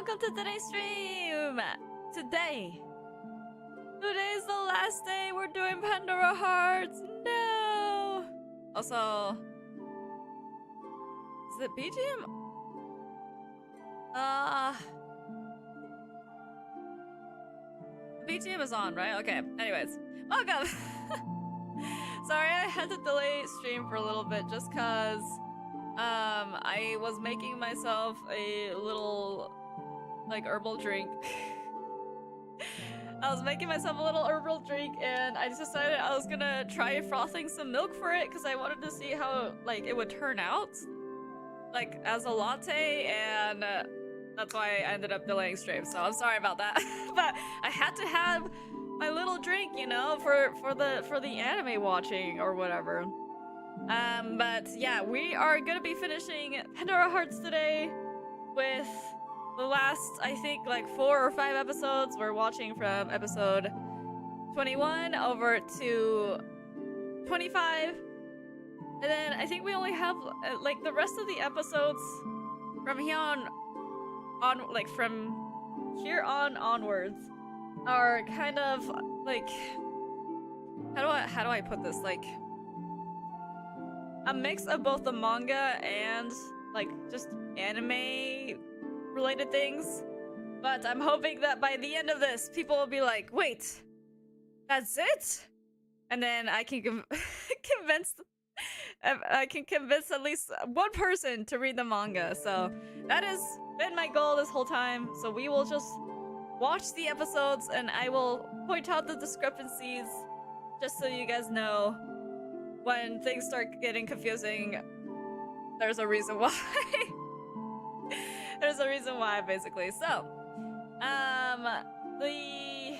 welcome to today's stream! Today's the last day we're doing Pandora Hearts! No! Also... Is it BGM? BGM is on, right? Okay, anyways. Welcome! Sorry, I had to delay stream for a little bit just cause I was making myself a little like herbal drink. I was making myself a little herbal drink and I just decided I was gonna try frothing some milk for it because I wanted to see how like it would turn out like as a latte, and that's why I ended up delaying stream, so I'm sorry about that. But I had to have my little drink, you know, for the anime watching or whatever. But yeah, we are gonna be finishing Pandora Hearts today with the last, I think, like 4 or 5 episodes. We're watching from episode 21 over to 25. And then I think we only have, like, the rest of the episodes from here on like, from here on onwards are kind of, like, how do I put this? Like, a mix of both the manga and like just anime related things. But I'm hoping that by the end of this, people will be like, wait, that's it? And then I can convince at least one person to read the manga. So that has been my goal this whole time. So we will just watch the episodes and I will point out the discrepancies just so you guys know. When things start getting confusing, there's a reason why. There's a reason why, basically. So, the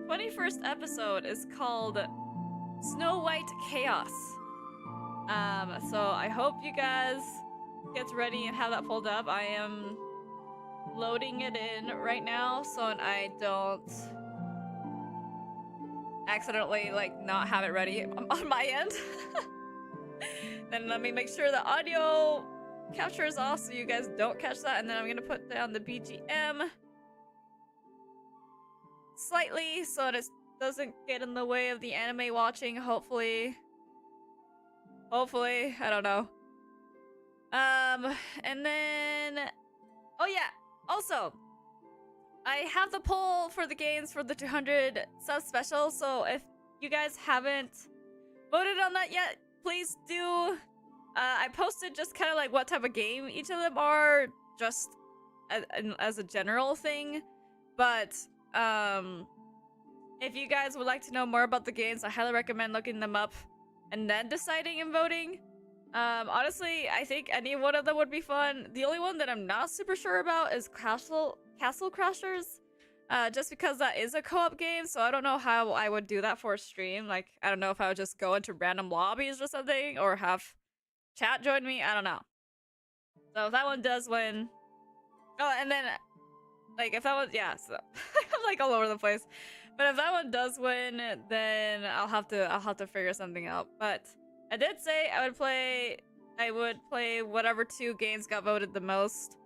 21st episode is called Snow White Chaos. So I hope you guys get ready and have that pulled up. I am loading it in right now so I don't accidentally like not have it ready on my end. Then let me make sure the audio capture is off so you guys don't catch that, and then I'm gonna put down the BGM slightly so it doesn't get in the way of the anime watching. Hopefully, I don't know. And then, oh yeah, also I have the poll for the games for the 200 sub special, so if you guys haven't voted on that yet, please do. I posted just kind of like what type of game each of them are, just as a general thing. But if you guys would like to know more about the games, I highly recommend looking them up and then deciding and voting. Honestly, I think any one of them would be fun. The only one that I'm not super sure about is Castle Crashers, just because that is a co-op game, so I don't know how I would do that for a stream. Like, I don't know if I would just go into random lobbies or something, or have chat join me. I don't know. So if that one does win, oh, and then like if that one, yeah, so I'm like all over the place. But if that one does win, then I'll have to figure something out. But I did say I would play whatever 2 games got voted the most.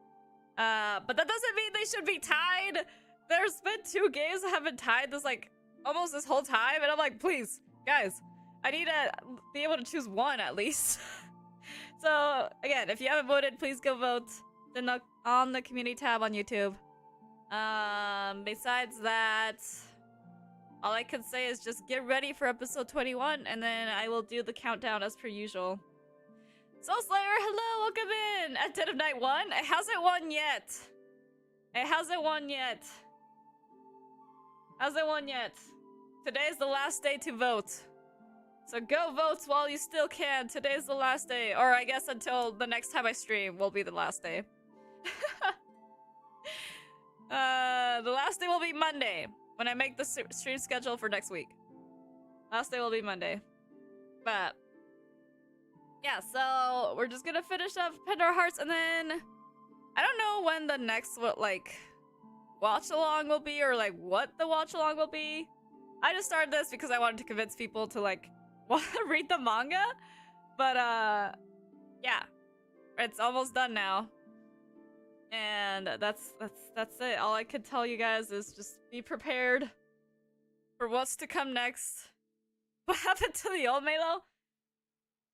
But that doesn't mean they should be tied. There's been 2 games that have been tied this like almost this whole time, and I'm like, please, guys, I need to be able to choose one at least. So again, if you haven't voted, please go vote. Then on the community tab on YouTube. Besides that, all I can say is just get ready for episode 21, and then I will do the countdown as per usual. Soul Slayer, hello, welcome in! At Dead of Night 1? It hasn't won yet. It hasn't won yet. Hasn't won yet. Today's the last day to vote. So go vote while you still can. Today's the last day. Or I guess until the next time I stream will be the last day. The last day will be Monday, when I make the stream schedule for next week. Last day will be Monday. But yeah, so we're just gonna finish up Pandora Hearts, and then I don't know when the next watch along will be, or like what the watch along will be. I just started this because I wanted to convince people to like read the manga, but yeah, it's almost done now. And that's it. All I could tell you guys is just be prepared for what's to come next. What happened to the old Maelo?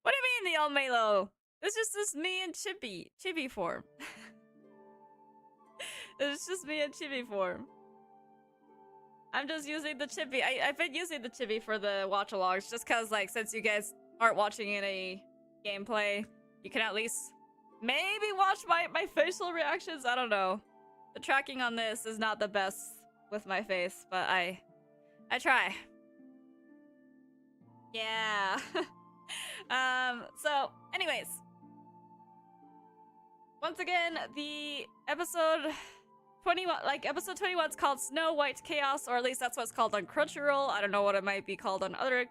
What do you mean the old Maelo? It's just me and Chibi form. It's just me and Chibi form. I'm just using the Chibi. I've been using the Chibi for the watch-alongs just cause like since you guys aren't watching any gameplay, you can at least maybe watch my facial reactions. I don't know. The tracking on this is not the best with my face, but I try. Yeah. So anyways, once again, the episode 21, like episode 21 is called Snow White Chaos, or at least that's what it's called on Crunchyroll. I don't know what it might be called on other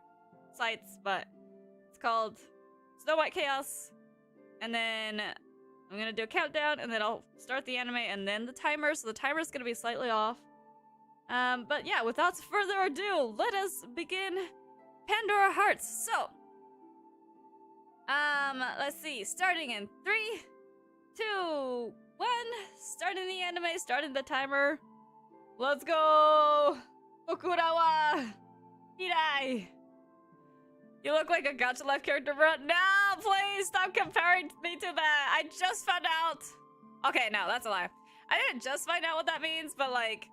sites, but it's called Snow White Chaos. And then I'm gonna do a countdown, and then I'll start the anime and then the timer, so the timer's gonna be slightly off. But yeah, without further ado, let us begin Pandora Hearts. So, let's see, starting in 3, 2, 1, starting the anime, starting the timer. Let's go! Okurawa! Hirai! You look like a Gacha Life character, bro. No, please stop comparing me to that. I just found out. Okay, no, that's a lie. I didn't just find out what that means, but like,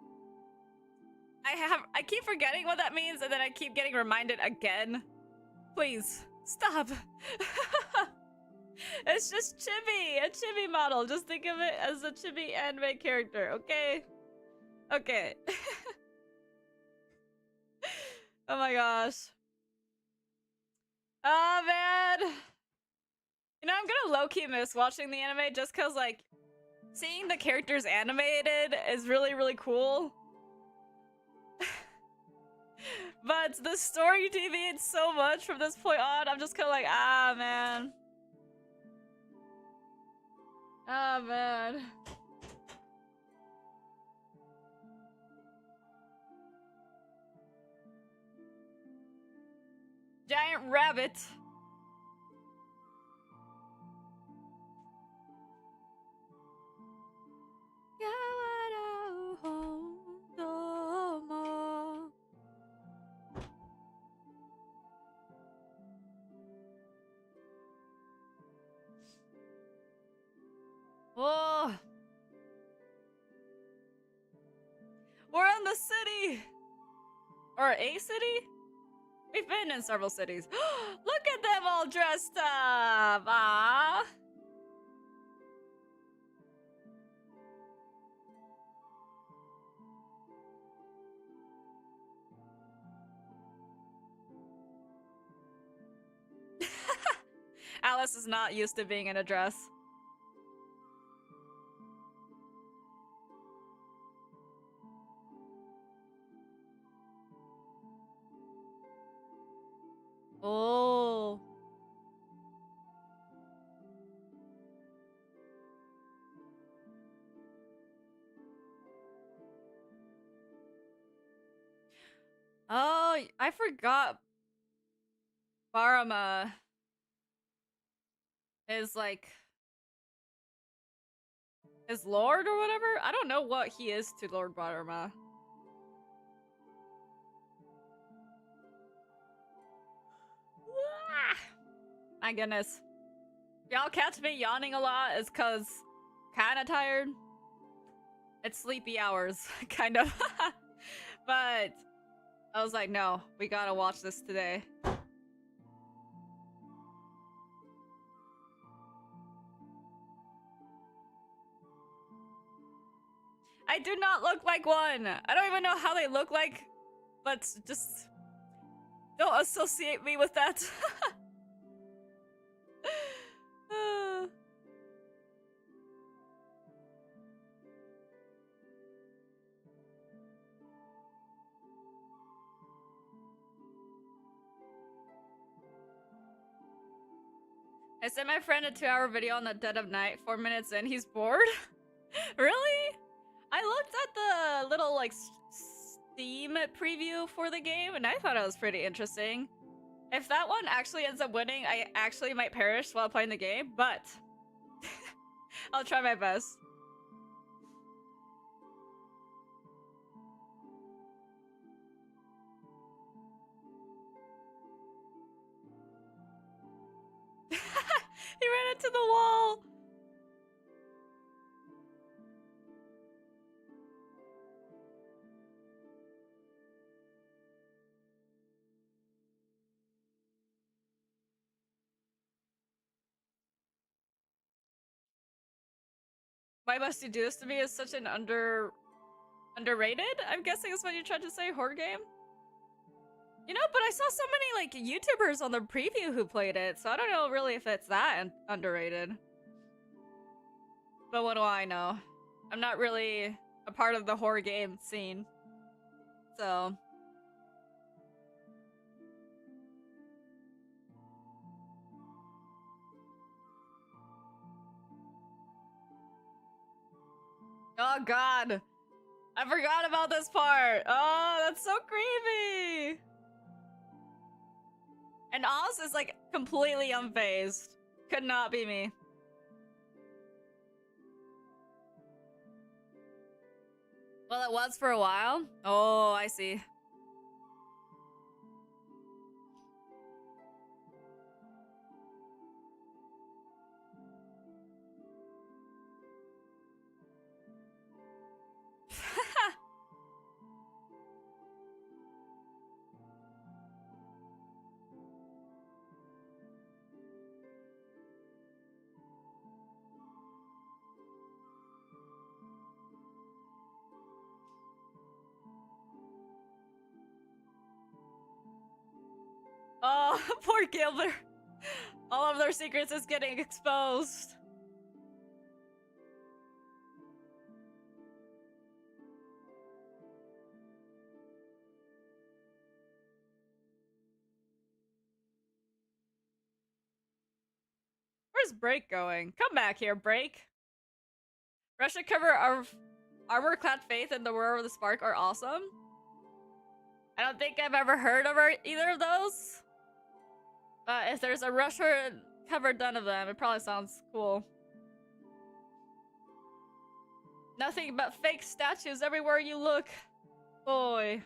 I keep forgetting what that means, and then I keep getting reminded again. Please stop. It's just Chibi, a Chibi model. Just think of it as a Chibi anime character, okay? Okay. Oh my gosh. Oh man. You know, I'm gonna low-key miss watching the anime just cause like seeing the characters animated is really, really cool. But the story deviates so much from this point on. I'm just kinda like, ah man. Oh man. Giant rabbit. Oh. We're in the city! Or a city? We've been in several cities. Look at them all dressed up! Ah. Alice is not used to being in a dress. Oh. Oh, I forgot Barama is like his lord or whatever. I don't know what he is to Lord Barama. My goodness. Y'all catch me yawning a lot is cause kinda tired. It's sleepy hours, kind of. But I was like, no, we gotta watch this today. I do not look like one. I don't even know how they look like, but just don't associate me with that. I sent my friend a 2-hour video on the dead of night. 4 minutes in, he's bored? Really? I looked at the little, like, Steam preview for the game, and I thought it was pretty interesting. If that one actually ends up winning, I actually might perish while playing the game, but I'll try my best. the wall. Why must you do this to me? Is such an underrated, I'm guessing is what you're trying to say, horror game? You know, but I saw so many like YouTubers on the preview who played it, so I don't know really if it's that underrated. But what do I know? I'm not really a part of the horror game scene. So oh god. I forgot about this part. Oh, that's so creepy. And Oz is like completely unfazed. Could not be me. Well, it was for a while. Oh, I see. Oh, poor Gilbert. All of their secrets is getting exposed. Where's Break going? Come back here, Break. Russia cover our armor-clad faith and the Roar of the Spark are awesome. I don't think I've ever heard of either of those. But if there's a Russia cover done of them, it probably sounds cool. Nothing but fake statues everywhere you look. Boy.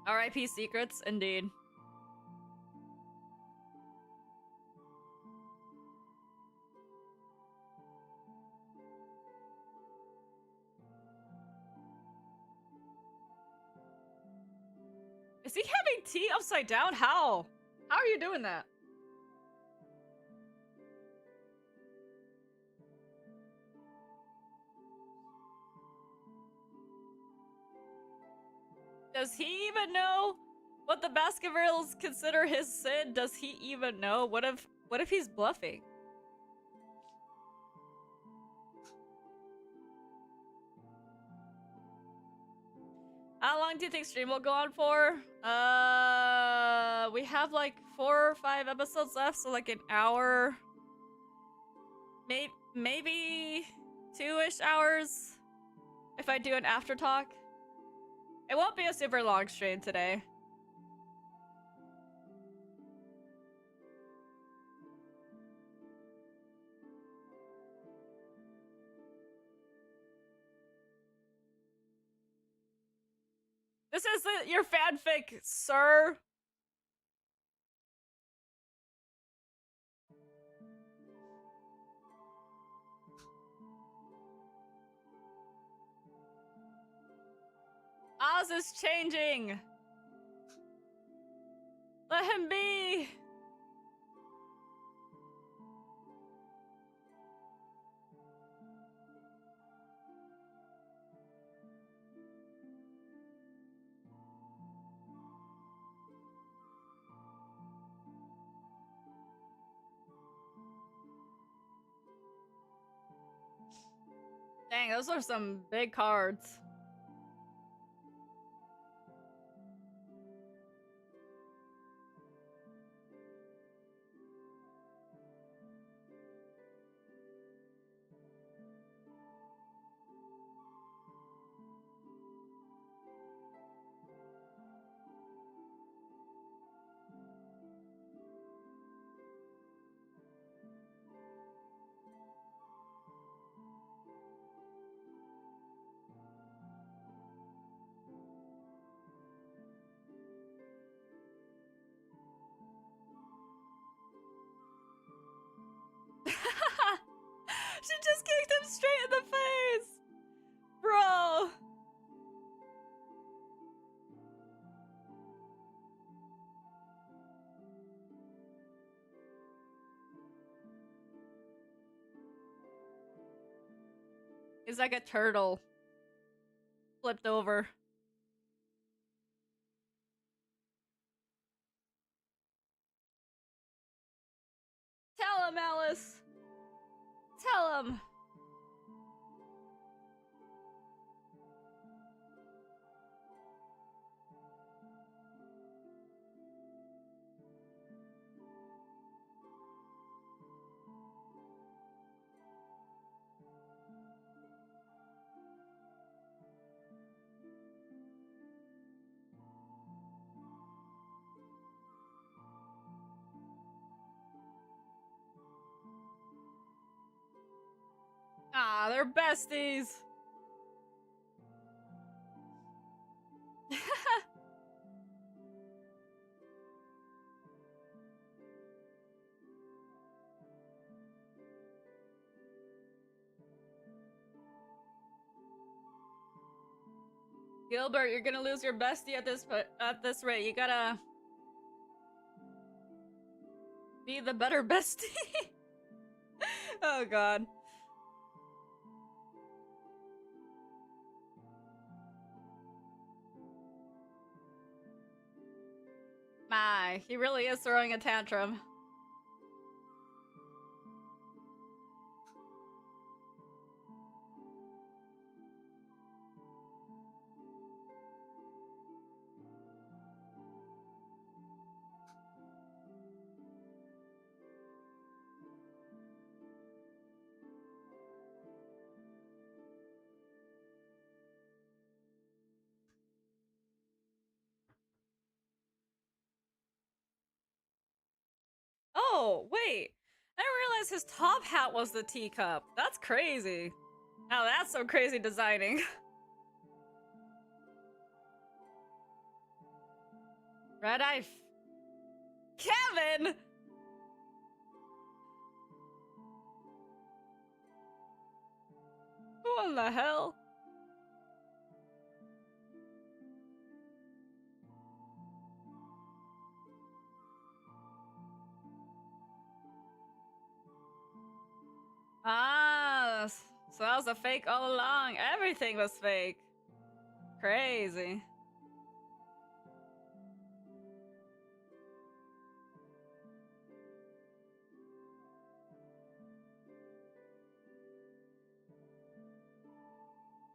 R.I.P. secrets, indeed. Is he having tea upside down? How? How are you doing that? Does he even know what the Baskervilles consider his sin? Does he even know? What if he's bluffing? How long do you think stream will go on for? We have like 4 or 5 episodes left, so like an hour. Maybe 2-ish hours if I do an after talk. It won't be a super long stream today. This is your fanfic, sir. Oz is changing. Let him be. Dang, those are some big cards. He's like a turtle. Flipped over. Tell him, Alice! Tell him! Ah, they're besties! Gilbert, you're gonna lose your bestie at this rate. You gotta be the better bestie. Oh god. My, he really is throwing a tantrum. Oh, wait. I didn't realize his top hat was the teacup. That's crazy. Now that's some crazy designing. Red Eye. Kevin! What in the hell? Ah, so that was a fake all along. Everything was fake. Crazy.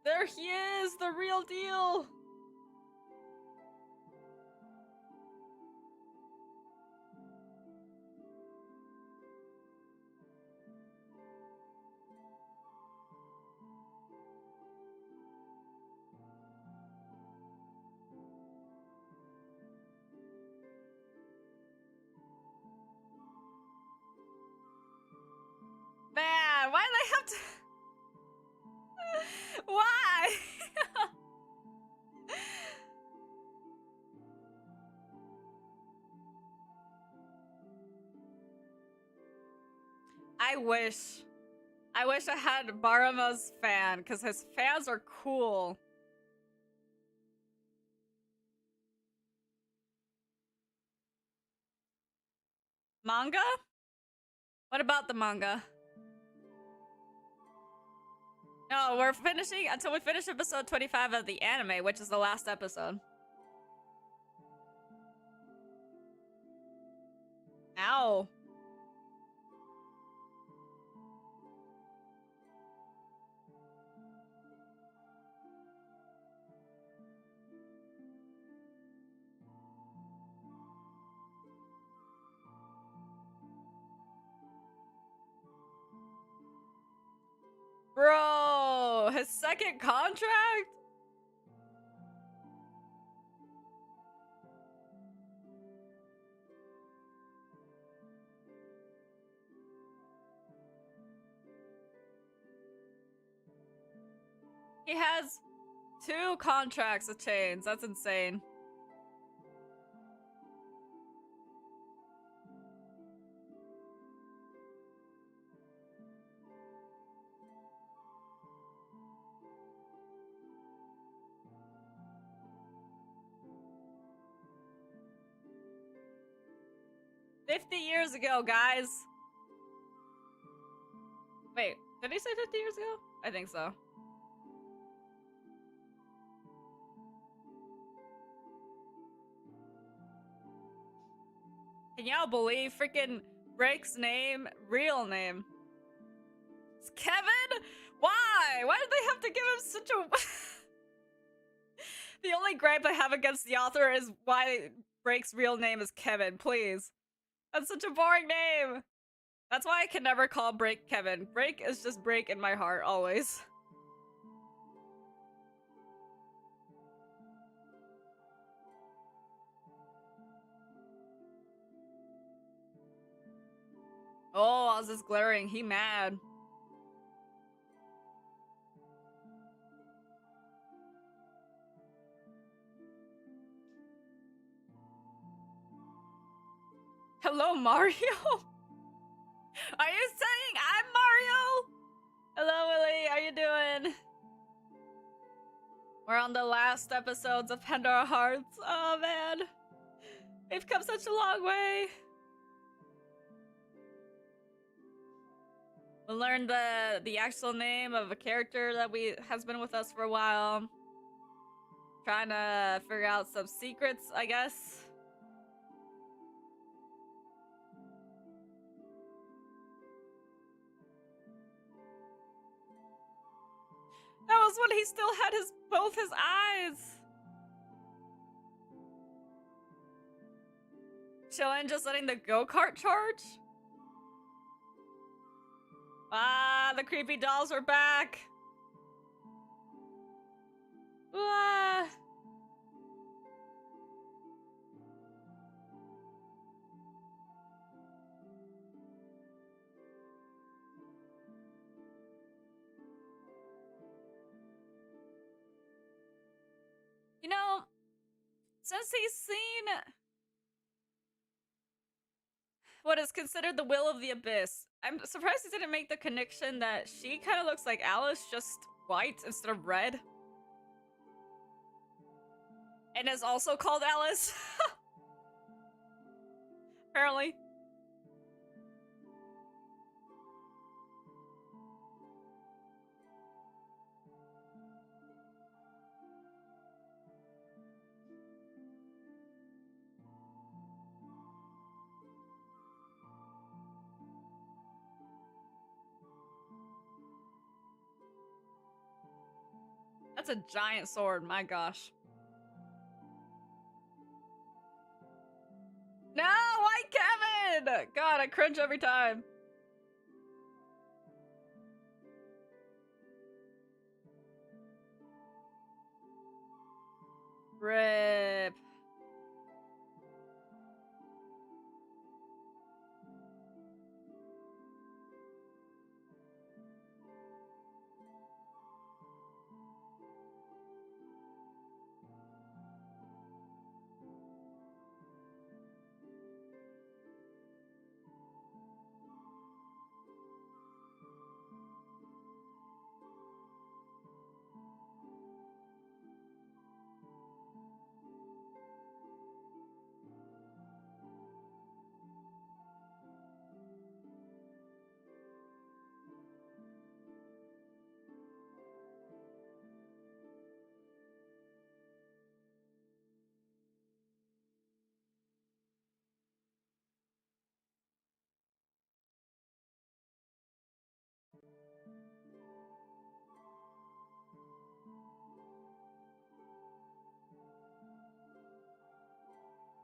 There he is, the real deal. Man, why do they have to... Why? I wish I had Barama's fan, because his fans are cool. Manga? What about the manga? No, we're finishing until we finish episode 25 of the anime, which is the last episode. Ow. Bro, his second contract? He has 2 contracts with chains. That's insane. "50 years ago, guys." Wait, did he say 50 years ago? I think so. Can y'all believe freaking Break's name, real name? It's Kevin? Why? Why did they have to give him such a... The only gripe I have against the author is why Break's real name is Kevin, please. That's such a boring name. That's why I can never call Break Kevin. Break is just Break in my heart, always. Oh, I was just glaring. He mad. Hello, Mario? Are you saying I'm Mario? Hello, Willie. How you doing? We're on the last episodes of Pandora Hearts. Oh, man. We've come such a long way. We learned the actual name of a character that has been with us for a while. Trying to figure out some secrets, I guess. That was when he still had both his eyes. Chillin', just letting the go-kart charge? Ah, the creepy dolls are back. Ah. You know, since he's seen what is considered the will of the abyss, I'm surprised he didn't make the connection that she kind of looks like Alice, just white instead of red. And is also called Alice. Apparently. That's a giant sword, my gosh. No, why Kevin? God, I cringe every time. Rip.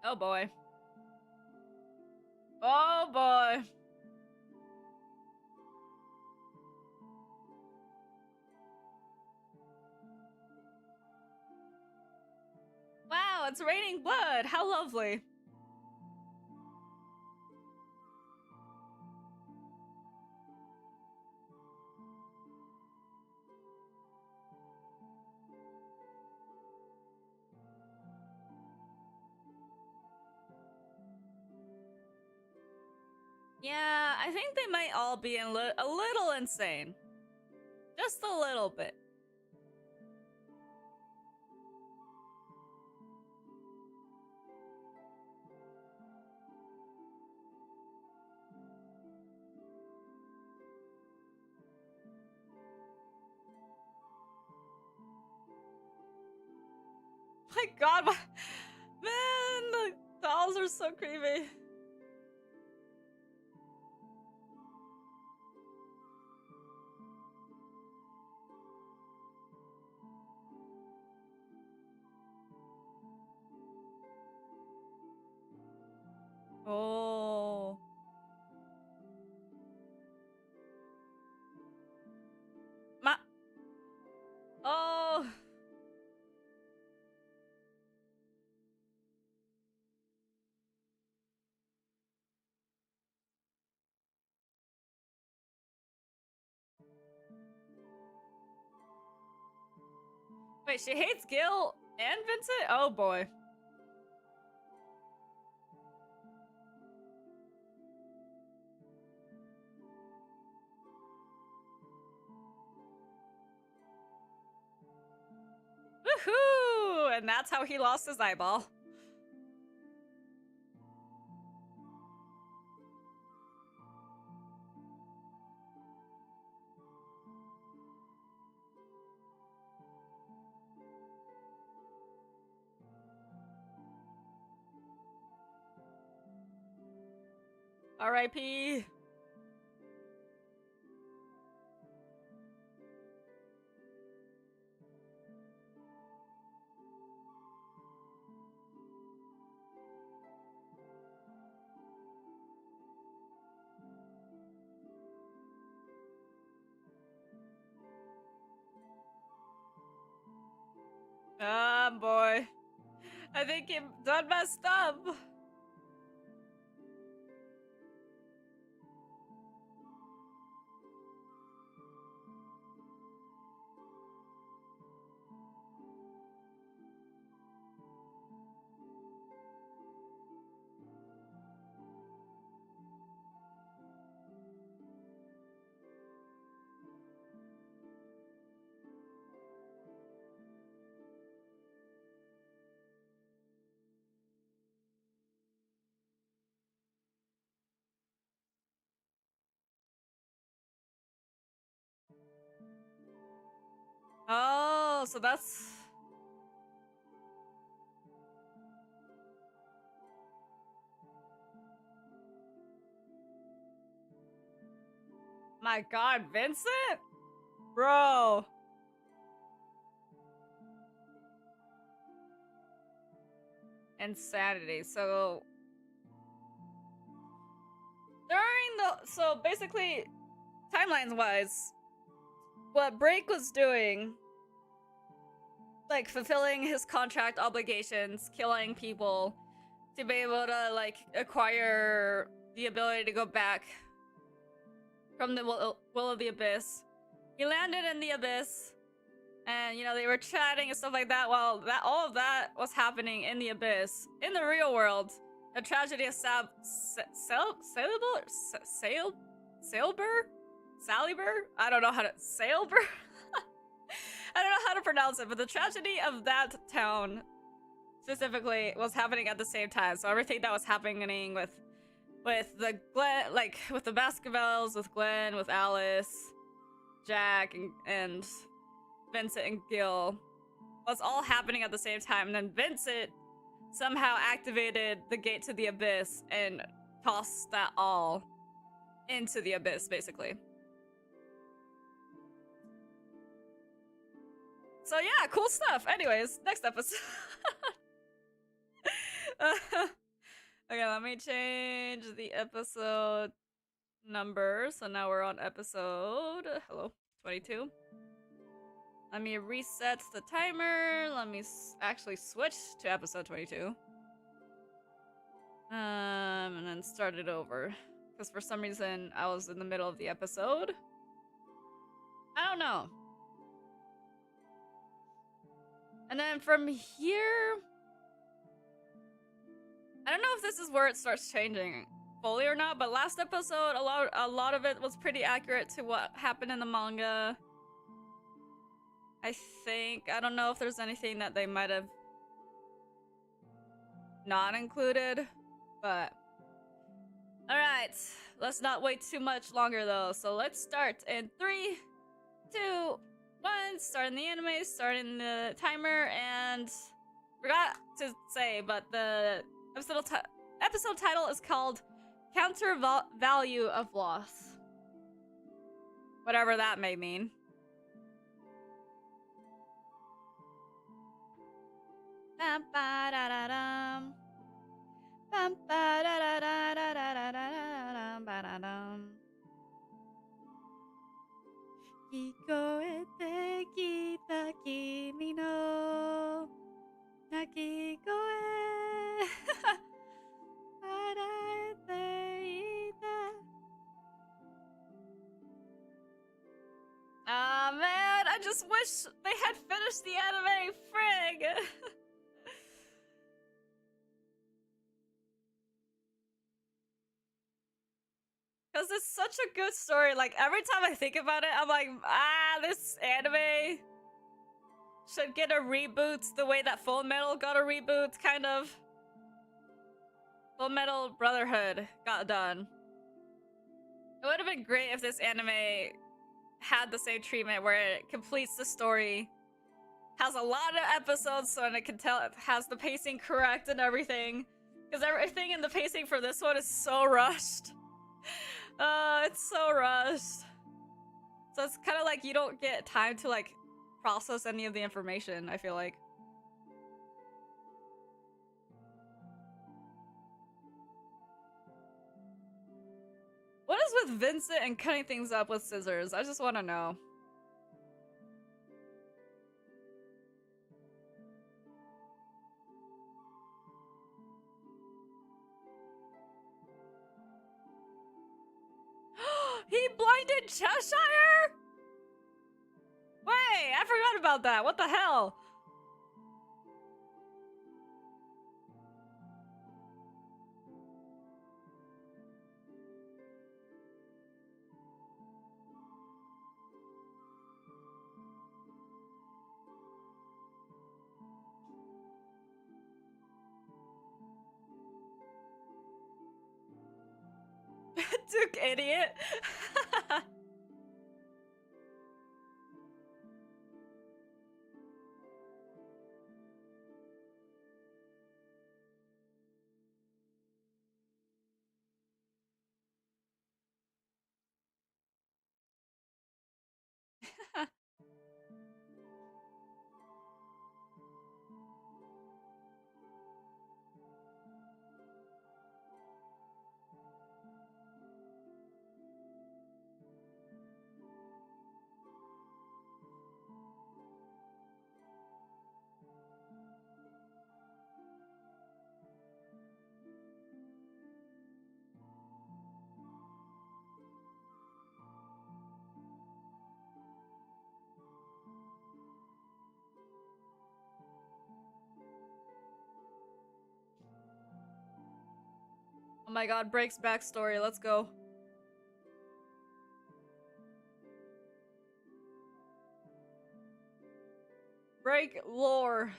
Oh boy. Oh boy. Wow, it's raining blood. How lovely. Yeah, I think they might all be a little insane. Just a little bit. My god, man, the dolls are so creepy. Wait, she hates Gil and Vincent? Oh boy. Woohoo! And that's how he lost his eyeball. R.I.P. Boy. I think he done messed up. Oh, so that's... My god, Vincent? Bro. Insanity. So... So basically, timelines-wise, what Break was doing, like, fulfilling his contract obligations, killing people, to be able to, like, acquire the ability to go back from the will of the Abyss. He landed in the Abyss, and, you know, they were chatting and stuff like that while all of that was happening in the Abyss. In the real world, the tragedy of Saliber? I don't know how to... Sailber? I don't know how to pronounce it, but the tragedy of that town specifically was happening at the same time. So everything that was happening with the Glenn, like with the basketballs, with Glenn, with Alice, Jack, and Vincent and Gil was all happening at the same time. And then Vincent somehow activated the gate to the Abyss and tossed that all into the Abyss, basically. So yeah, cool stuff. Anyways, next episode. Okay, let me change the episode number. So now we're on episode, 22. Let me reset the timer. Let me actually switch to episode 22. And then start it over. Because for some reason, I was in the middle of the episode. I don't know. And then from here... I don't know if this is where it starts changing fully or not, but last episode, a lot of it was pretty accurate to what happened in the manga. I think. I don't know if there's anything that they might have not included, but... Alright, let's not wait too much longer though. So let's start in 3, 2, 1. Starting the anime, starting the timer, and... Forgot to say, but the episode title is called Counter Value of Loss. Whatever that may mean. Bum ba da da dum. Bum ba da da da da da da da ba da dum. Kikoete kita kimi no nakikoe. Ah man, I I just wish they had finished the anime. Frig. Because it's such a good story. Like, every time I think about it, I'm like, this anime should get a reboot the way that Full Metal got a reboot, kind of. Full Metal Brotherhood got done. It would have been great if this anime had the same treatment where it completes the story, has a lot of episodes so it can tell it has the pacing correct and everything. Because everything in the pacing for this one is so rushed. It's so rushed. So it's kind of like you don't get time to like process any of the information, I feel like. What is with Vincent and cutting things up with scissors? I just want to know. He blinded Cheshire? Wait, I forgot about that. What the hell? Duke idiot. Oh my god, Break's backstory. Let's go. Break lore.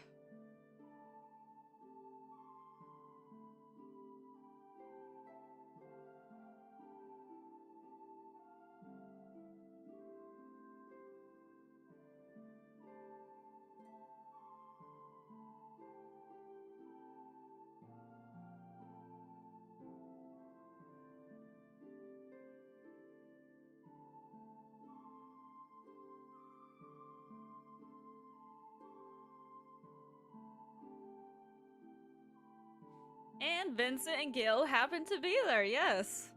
And Vincent and Gil happen to be there, yes.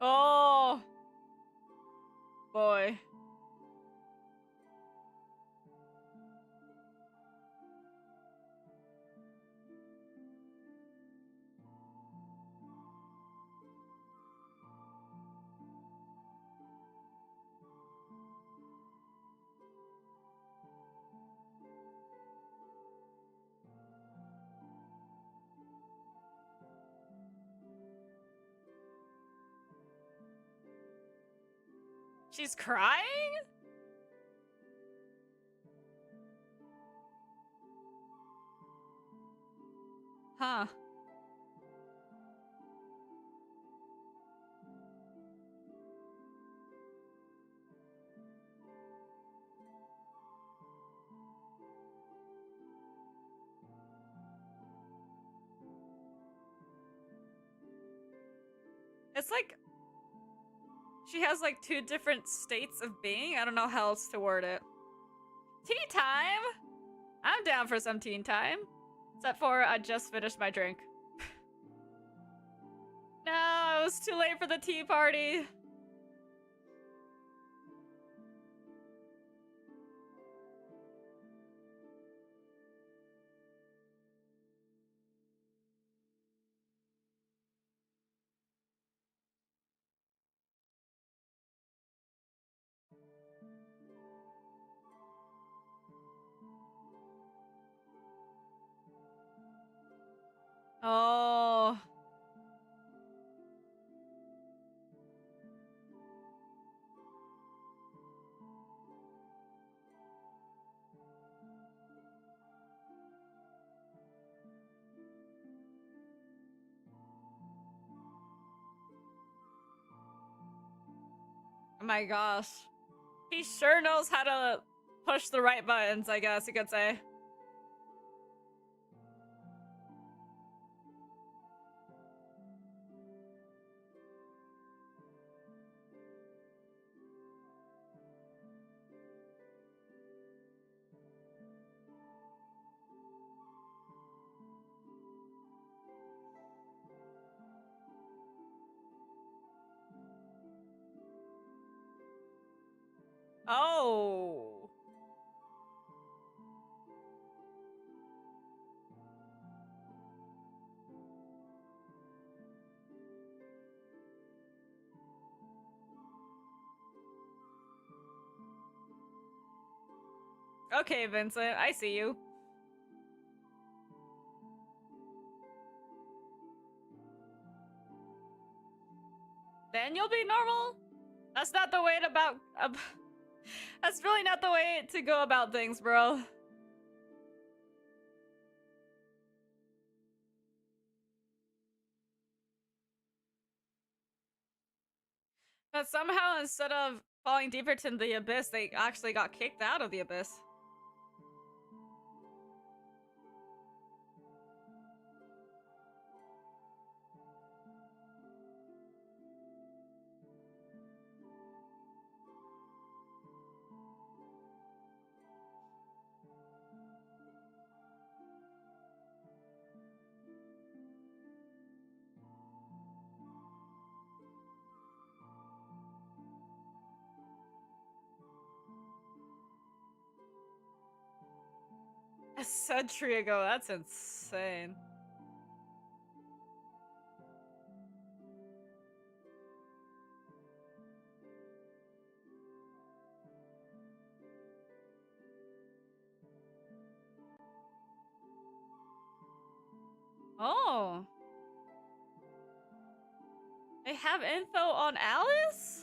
Oh boy. She's crying? Huh. It's like She has like 2 different states of being. I don't know how else to word it. Tea time? I'm down for some tea time. Except for I just finished my drink. No, it was too late for the tea party. Oh. Oh my gosh. He sure knows how to push the right buttons, I guess you could say. Oh. Okay, Vincent, I see you. Then you'll be normal? That's not the way to that's really not the way to go about things, bro. But somehow, instead of falling deeper to the abyss, they actually got kicked out of the abyss. A century ago, that's insane. Oh. They have info on Alice?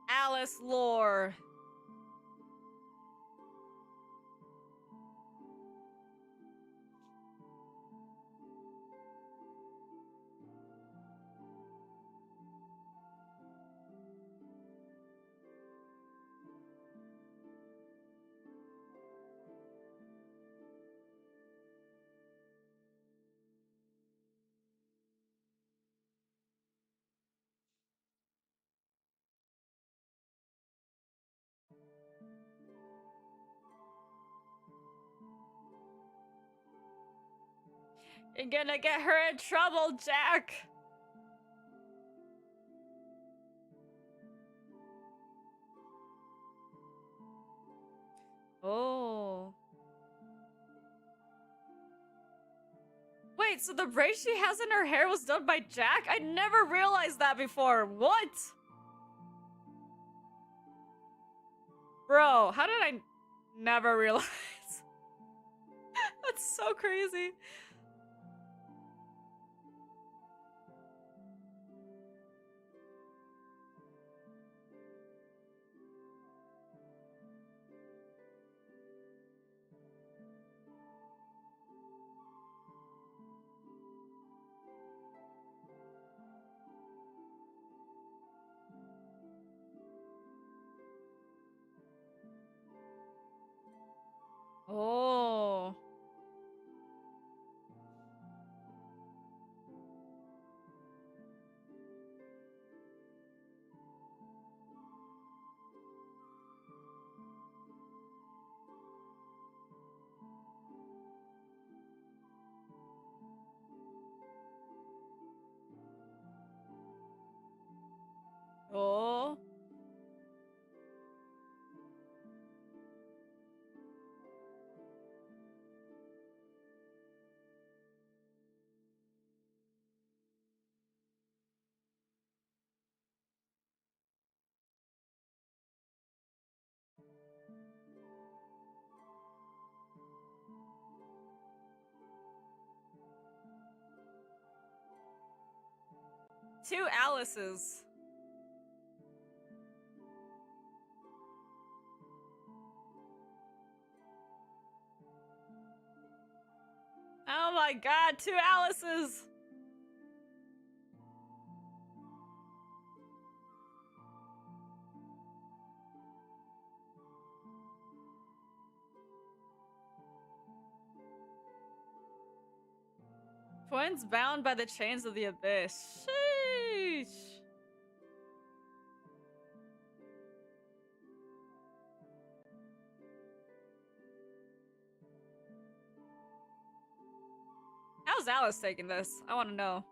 Alice lore. You're gonna get her in trouble, Jack. Oh. Wait, so the braid she has in her hair was done by Jack? I never realized that before. What? Bro, how did I never realize? That's so crazy. 2 Alices. Oh my god, 2 Alices! Twins bound by the chains of the abyss. Sheesh. How's Alice taking this? I want to know.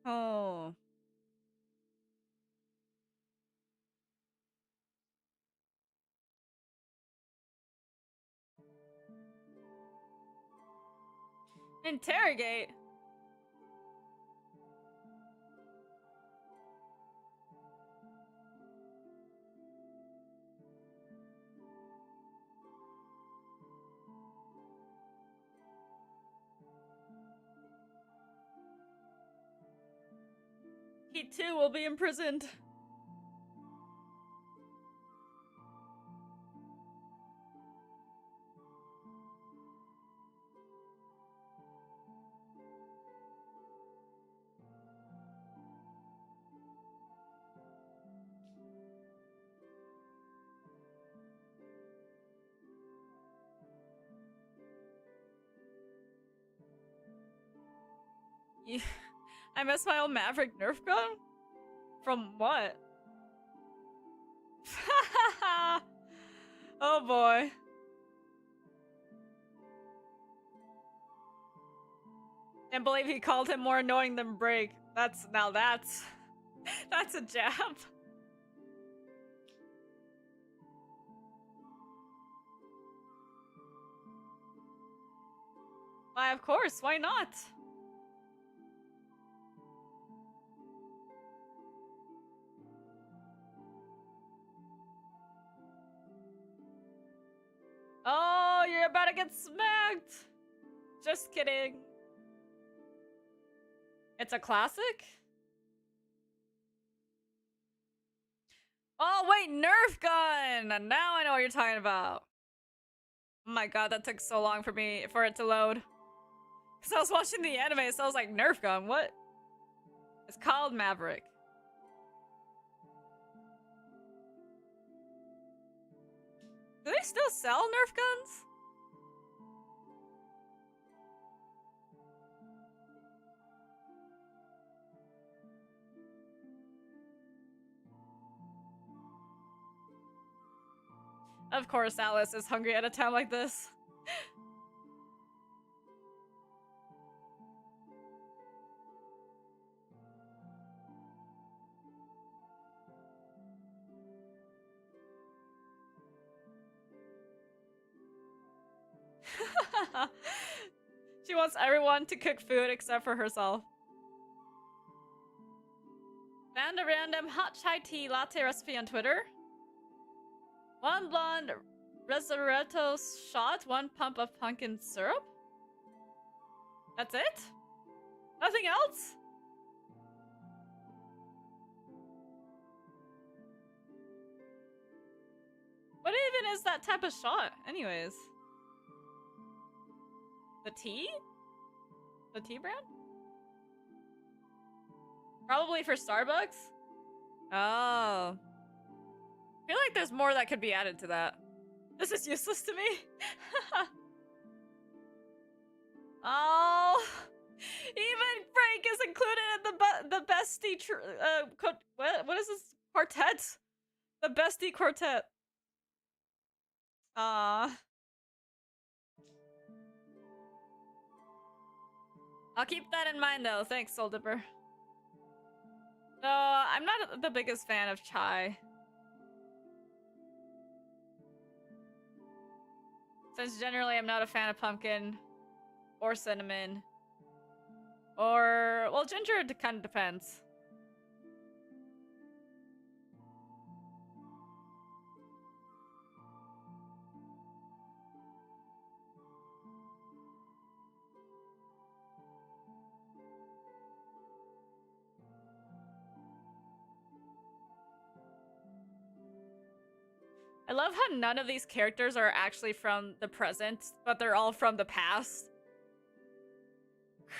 Oh. Interrogate? He too will be imprisoned. Yeah. I miss my old Maverick Nerf gun? From what? Oh boy. Can't believe he called him more annoying than Break. That's that's a jab. Why, of course, why not? Oh, you're about to get smacked! Just kidding. It's a classic? Oh, wait, Nerf gun! Now I know what you're talking about. Oh my god, that took so long for it to load. Because I was watching the anime, so I was like, Nerf gun, what? It's called Maverick. Do they still sell Nerf guns? Of course Alice is hungry at a time like this. She wants everyone to cook food except for herself. Found a random hot chai tea latte recipe on Twitter. 1 blonde risotto shot, 1 pump of pumpkin syrup. That's it? Nothing else? What even is that type of shot, anyways? The tea? The tea brand? Probably for Starbucks? Oh. I feel like there's more that could be added to that. This is useless to me. Oh. Even Frank is included in the bestie what is this Quartet! The bestie quartet! Ah. I'll keep that in mind though. Thanks, Soul Dipper. No, I'm not the biggest fan of chai. Since generally I'm not a fan of pumpkin or cinnamon. Or, well, ginger kind of depends. I love how none of these characters are actually from the present, but they're all from the past.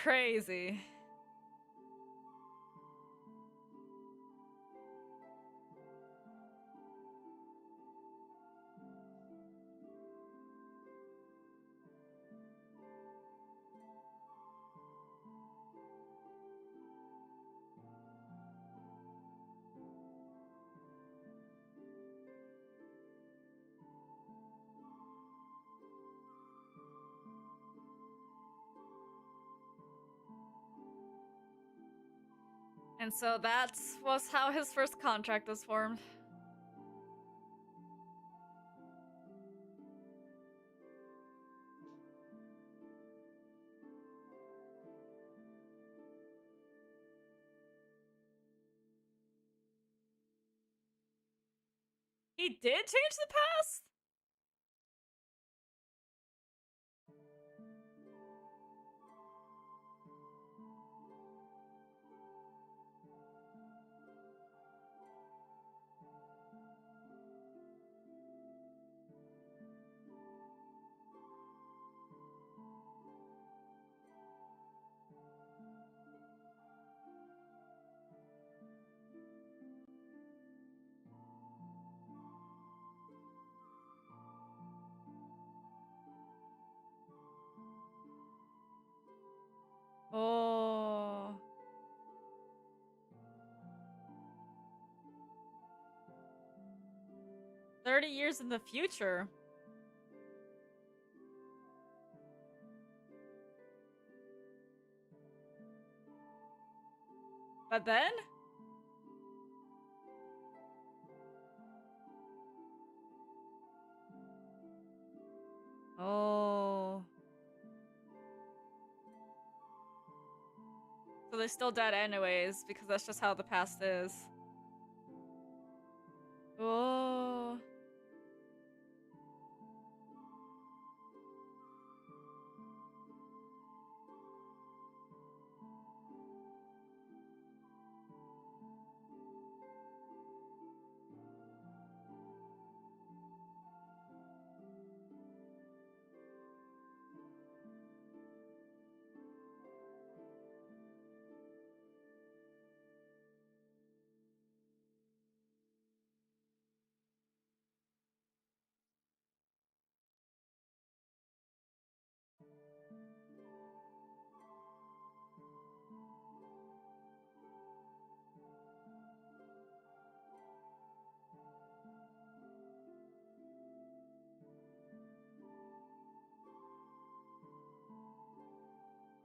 Crazy. And so that was how his first contract was formed. He did change the past? Oh. "30 years in the future." But then? Oh. So they're still dead anyways, because that's just how the past is. Oh.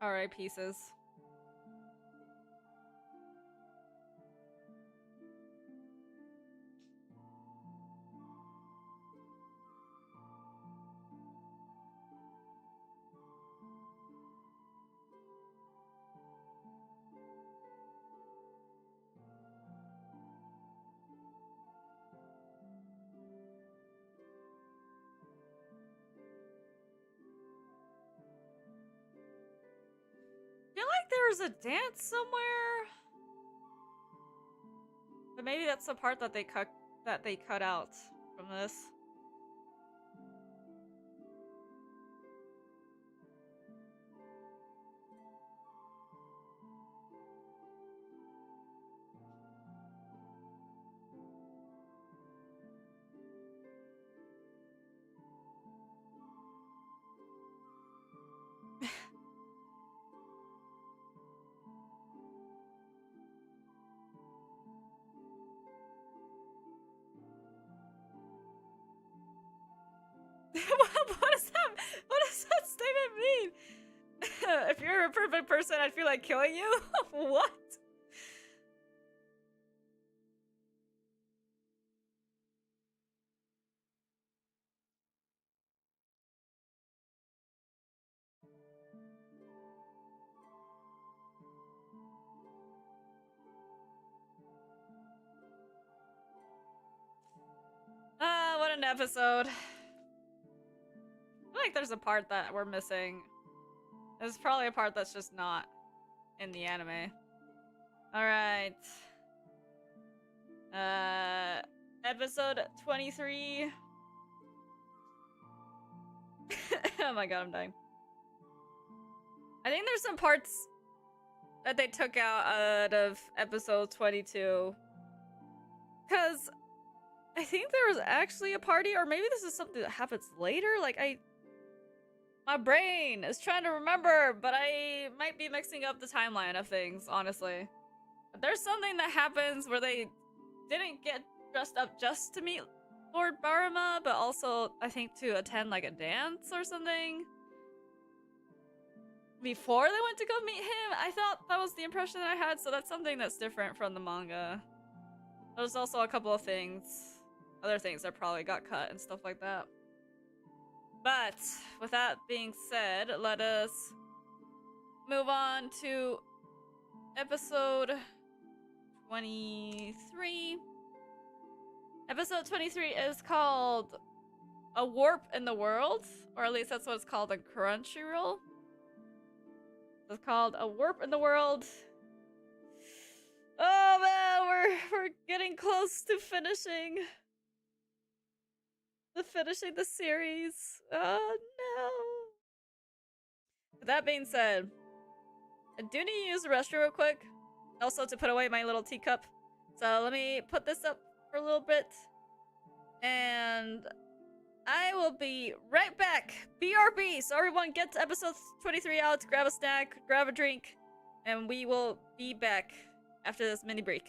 Alright, pieces. I feel like there was a dance somewhere. But maybe that's the part that they cut out from this. I'd feel like killing you? What? What an episode. I feel like there's a part that we're missing. There's probably a part that's just not in the anime. Alright. Episode 23. Oh my god, I'm dying. I think there's some parts that they took out of episode 22. Because I think there was actually a party, or maybe this is something that happens later. Like, my brain is trying to remember, but I might be mixing up the timeline of things, honestly. There's something that happens where they didn't get dressed up just to meet Lord Barama, but also, I think, to attend, like, a dance or something. Before they went to go meet him, I thought that was the impression that I had, so that's something that's different from the manga. There's also a couple of things, other things that probably got cut and stuff like that. But, with that being said, let us move on to episode 23. Episode 23 is called A Warp in the World, or at least that's what it's called in Crunchyroll. It's called A Warp in the World. Oh man, we're getting close to finishing the series. Oh no. With that being said, I do need to use the restroom real quick. Also to put away my little teacup. So let me put this up for a little bit. And I will be right back. BRB. So everyone get to episode 23 out, grab a snack, grab a drink, and we will be back after this mini break.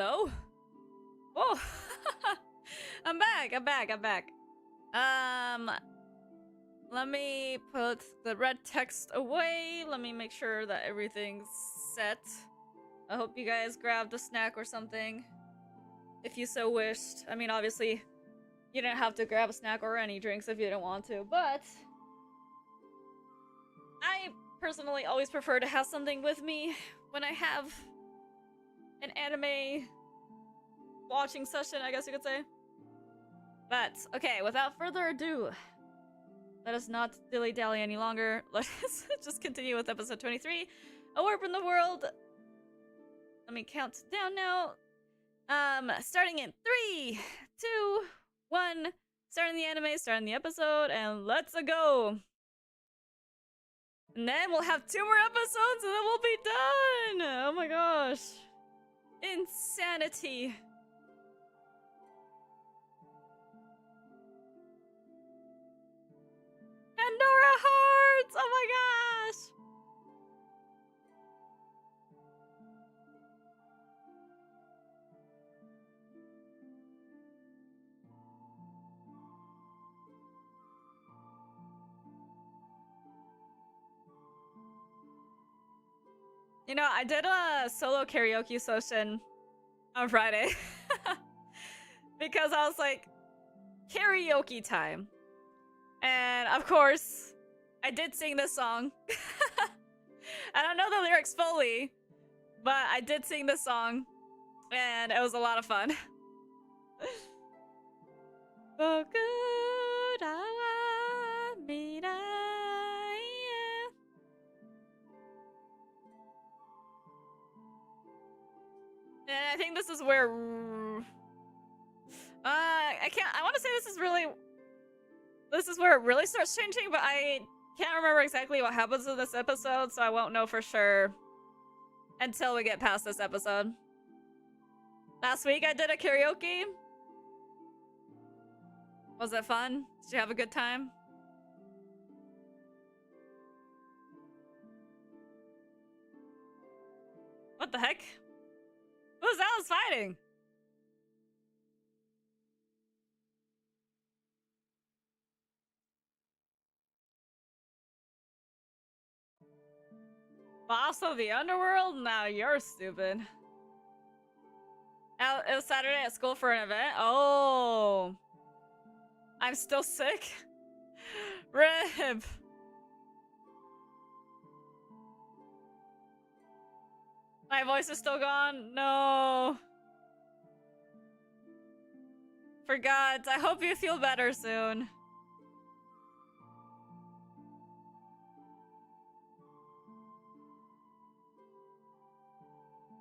Hello? Whoa! I'm back. Let me put the red text away. Let me make sure that everything's set. I hope you guys grabbed a snack or something, if you so wished. I mean, obviously, you didn't have to grab a snack or any drinks if you didn't want to, but I personally always prefer to have something with me when I have an anime watching session, I guess you could say. But, okay, without further ado, let us not dilly-dally any longer. Let's just continue with episode 23. A Warp in the World. Let me count down now. Starting in 3, 2, 1. Starting the anime, starting the episode, and let's go. And then we'll have 2 more episodes, and then we'll be done. Oh my gosh. Insanity. Pandora Hearts! Oh my gosh! You know, I did a solo karaoke session on Friday. Because I was like, karaoke time. And of course, I did sing this song. I don't know the lyrics fully, but I did sing this song. And it was a lot of fun. And I think this is where I want to say this is where it really starts changing, but I can't remember exactly what happens in this episode, so I won't know for sure until we get past this episode. Last week I did a karaoke. Was it fun? Did you have a good time? What the heck? Who's Alice fighting? Boss of the underworld? Now you're stupid. It was Saturday at school for an event? Oh. I'm still sick? RIP. My voice is still gone? No. Forgot. I hope you feel better soon.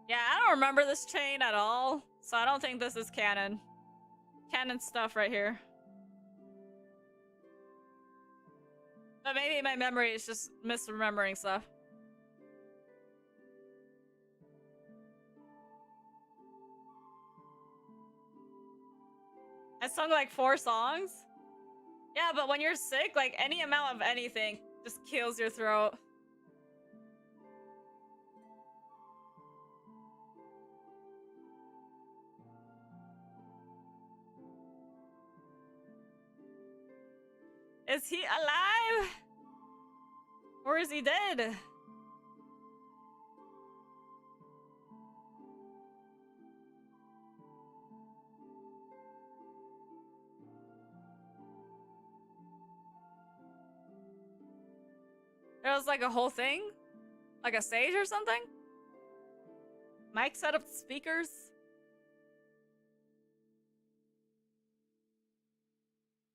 Yeah, I don't remember this chain at all, so I don't think this is canon. Canon stuff right here. But maybe my memory is just misremembering stuff. I sung like 4 songs? Yeah, but when you're sick, like any amount of anything just kills your throat. Is he alive? Or is he dead? There was like a whole thing? Like a stage or something? Mic set up speakers?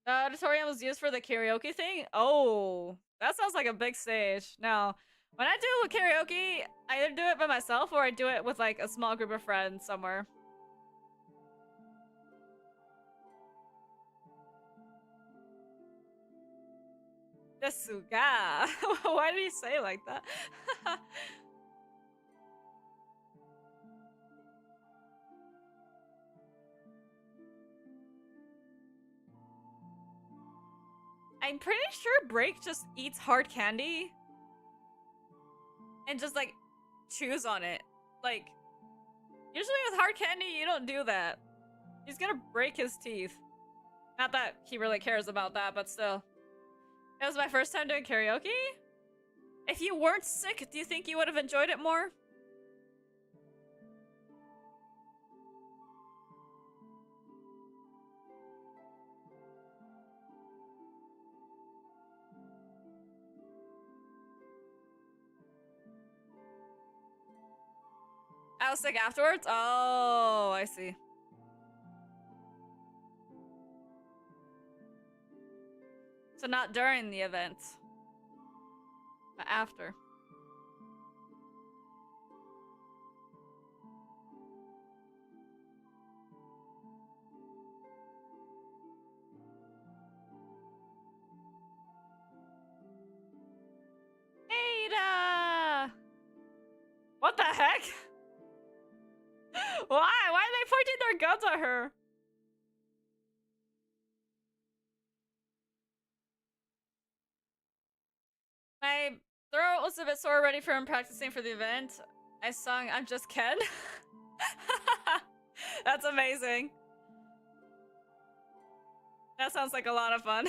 The auditorium was used for the karaoke thing? Oh, that sounds like a big stage. No, when I do karaoke, I either do it by myself or I do it with like a small group of friends somewhere. Desuga. Why did he say it like that? I'm pretty sure Break just eats hard candy and just like chews on it. Like, Usually with hard candy, you don't do that. He's gonna break his teeth. Not that he really cares about that, but still. It was my first time doing karaoke? If you weren't sick, do you think you would have enjoyed it more? I was sick afterwards? Oh, I see. So not during the event, but after. Ada! What the heck? Why? Why are they pointing their guns at her? My throat was a bit sore already from practicing for the event. I sung I'm Just Ken. That's amazing. That sounds like a lot of fun.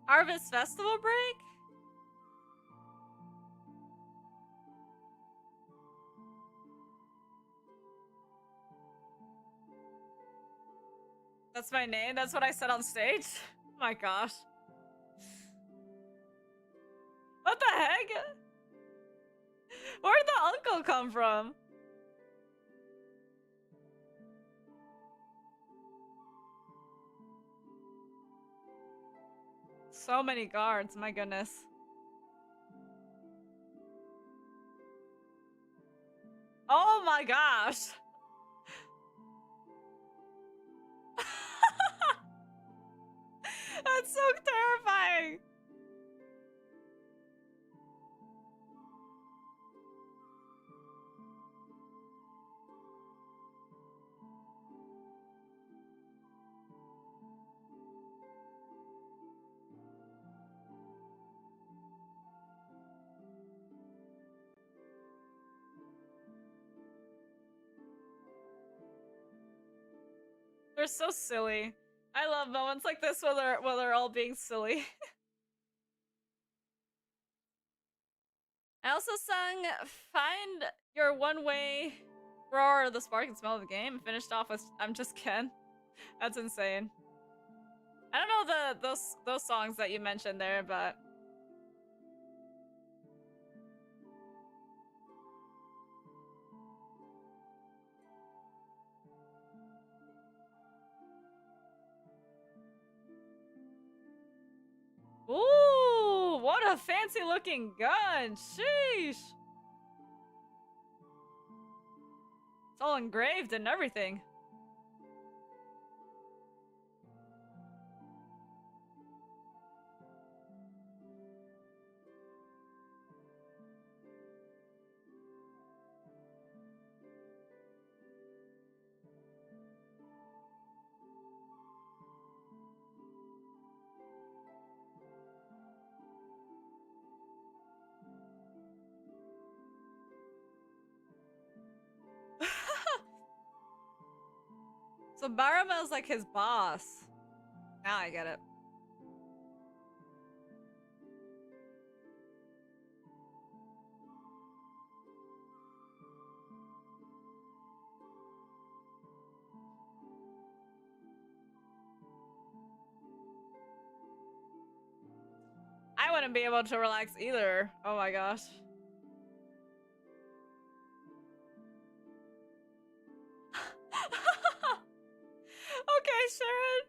Harvest Festival break? That's my name? That's what I said on stage? Oh my gosh. What the heck? Where'd the uncle come from? So many guards, my goodness. Oh my gosh. That's so terrifying. They're so silly. I love moments like this where they're all being silly. I also sung Find Your One Way Roar the Spark and Smell of the Game and finished off with I'm Just Ken. That's insane. I don't know those songs that you mentioned there, but ooh, what a fancy looking gun. Sheesh. It's all engraved and everything. So Baramel's like his boss. Now I get it. I wouldn't be able to relax either. Oh my gosh. Okay, Sharon.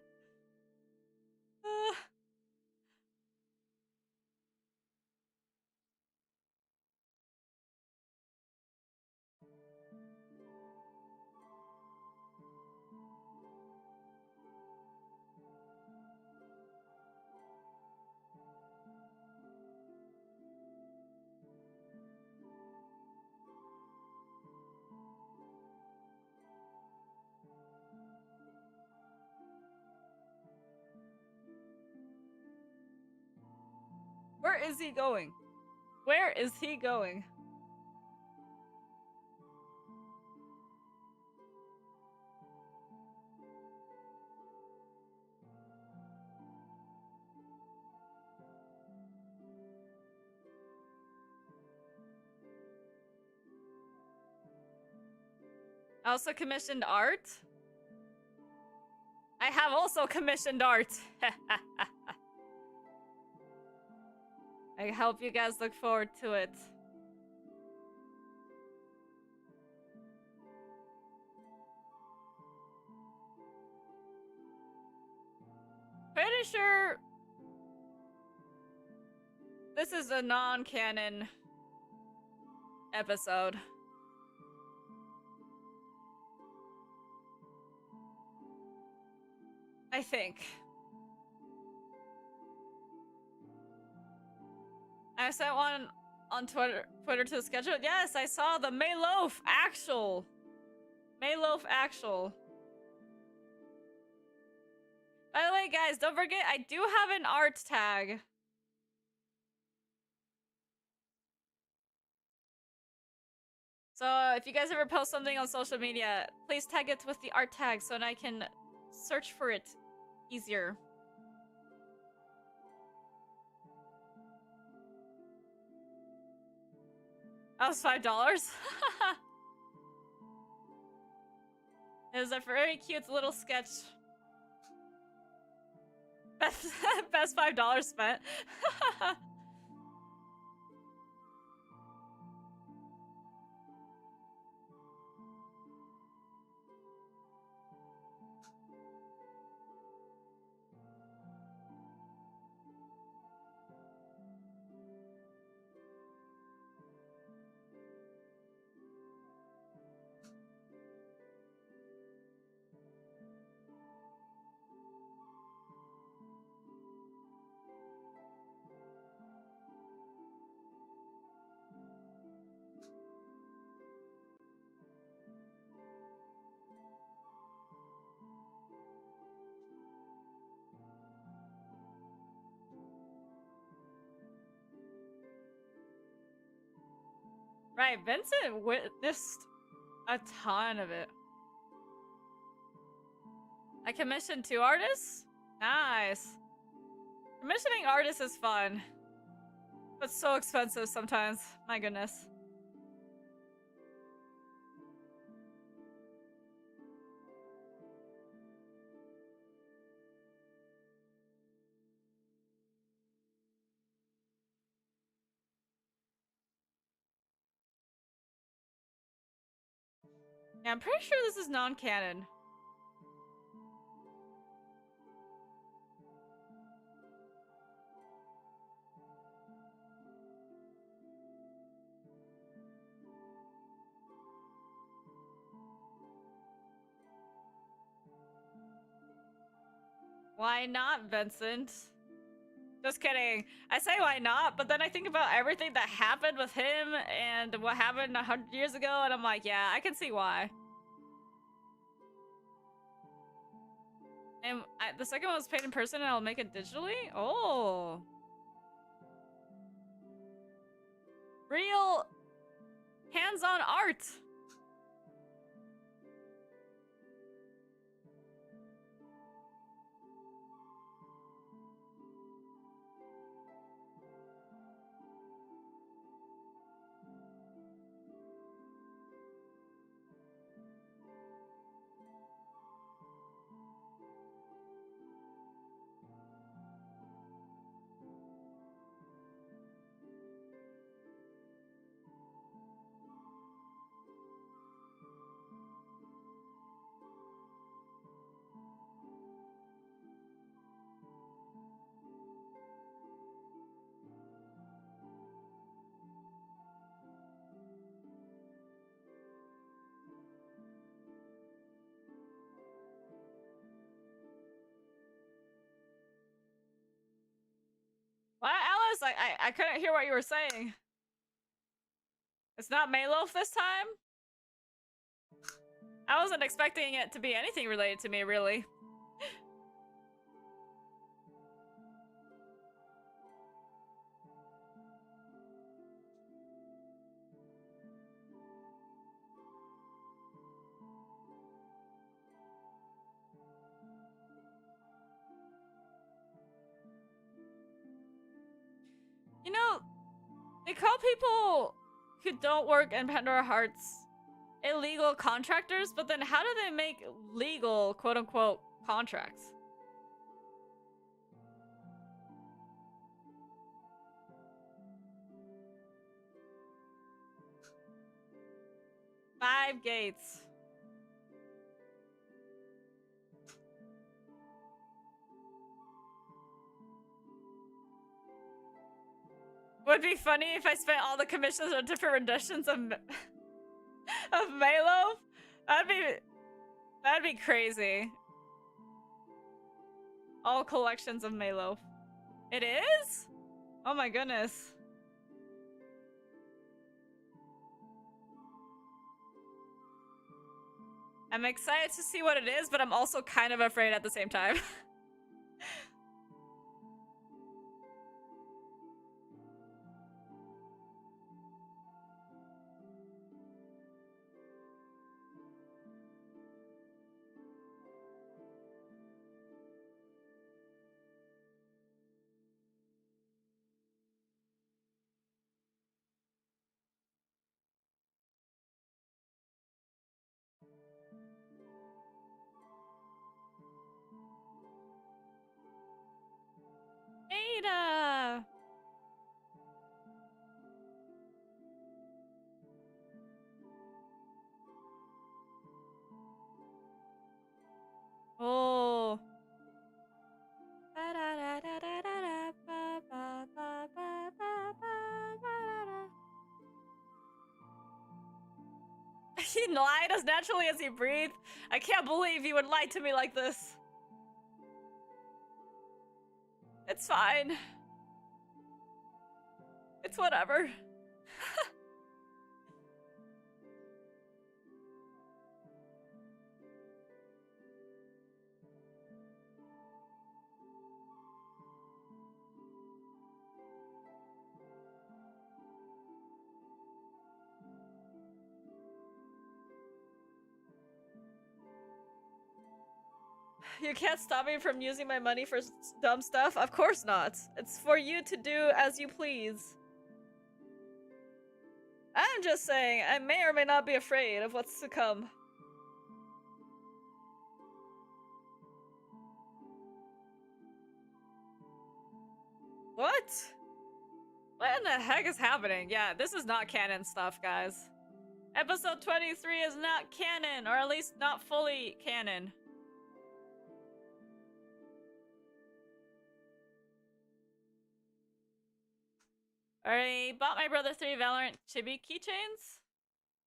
is he going? Where is he going? I also commissioned art. I have also commissioned art. I hope you guys look forward to it. Pretty sure this is a non-canon episode. I think. I sent one on Twitter to schedule. Yes, I saw the Maelo actual. Maelo actual. By the way, guys, don't forget I do have an art tag. So if you guys ever post something on social media, please tag it with the art tag so that I can search for it easier. That was $5. It was a very cute little sketch. Best $5 spent. Right, Vincent witnessed a ton of it. I commissioned 2 artists? Nice. Commissioning artists is fun. But so expensive sometimes. My goodness. Yeah, I'm pretty sure this is non-canon. Why not, Vincent? Just kidding. I say why not, but then I think about everything that happened with him and what happened 100 years ago, and I'm like, yeah, I can see why. And the second one was paid in person, and I'll make it digitally? Oh. Real hands-on art. What, Alice? I couldn't hear what you were saying. It's not Maelo this time? I wasn't expecting it to be anything related to me, really. They call people who don't work in Pandora Hearts illegal contractors, but then how do they make legal, quote-unquote, contracts? Five gates. Would be funny if I spent all the commissions on different renditions of Maelo. That'd be crazy. All collections of Maelo. It is? Oh my goodness. I'm excited to see what it is, but I'm also kind of afraid at the same time. Ada! Oh. He lied as naturally as he breathed. I can't believe you would lie to me like this. It's fine. It's whatever. You can't stop me from using my money for dumb stuff? Of course not. It's for you to do as you please. I'm just saying, I may or may not be afraid of what's to come. What? What in the heck is happening? Yeah, this is not canon stuff, guys. Episode 23 is not canon, or at least not fully canon. Alright, bought my brother 3 Valorant Chibi keychains.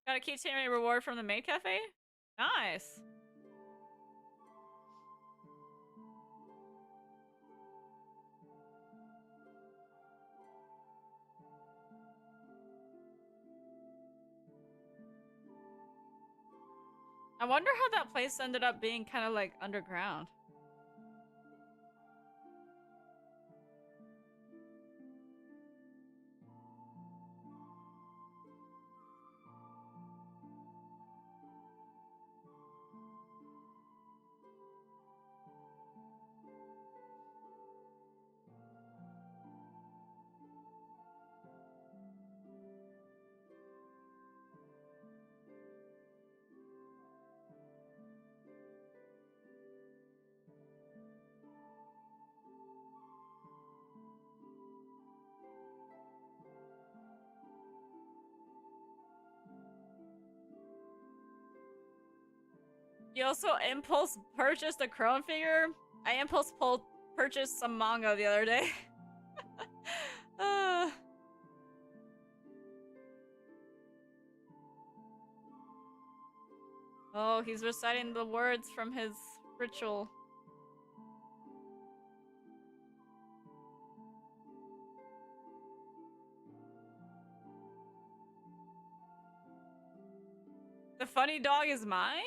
Got a keychain reward from the maid cafe. Nice. I wonder how that place ended up being kind of like underground. You also impulse purchased a Crone figure? I impulse purchased some manga the other day. Oh, he's reciting the words from his ritual. The funny dog is mine?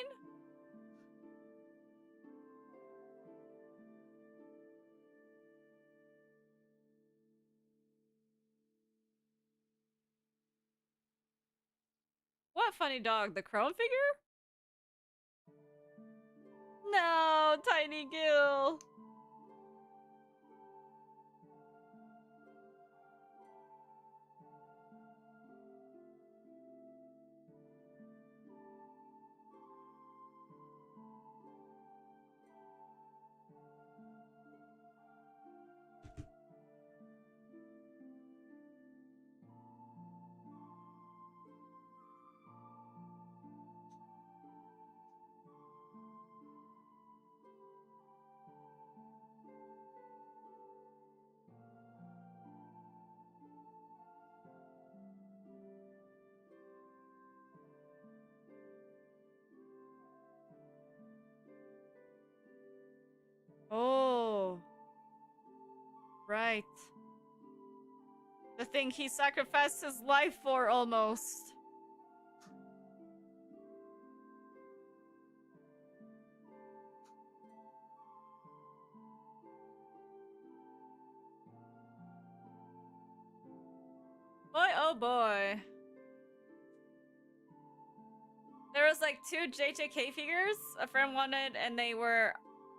What funny dog? The Crone figure? No, Tiny Gill. Right. The thing he sacrificed his life for, almost. Boy, oh boy. There was like 2 JJK figures a friend wanted, and they were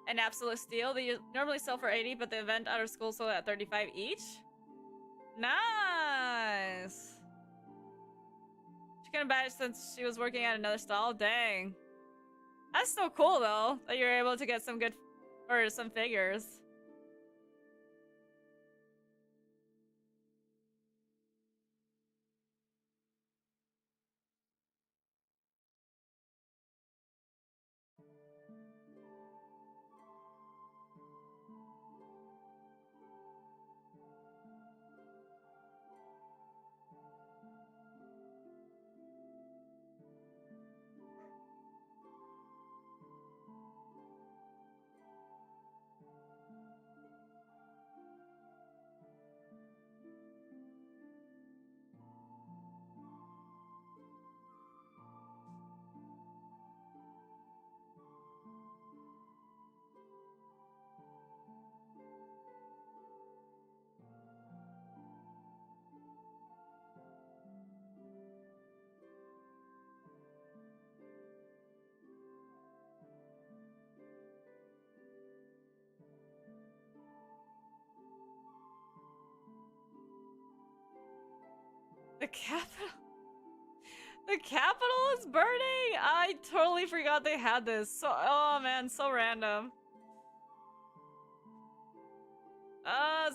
an absolute steal. They normally sell for 80, but the event out of school sold at 35 each. Nice. She couldn't buy it since she was working at another stall. Dang. That's so cool though, that you're able to get some good, or some figures. The capital? The capital is burning? I totally forgot they had this. So, oh man, so random.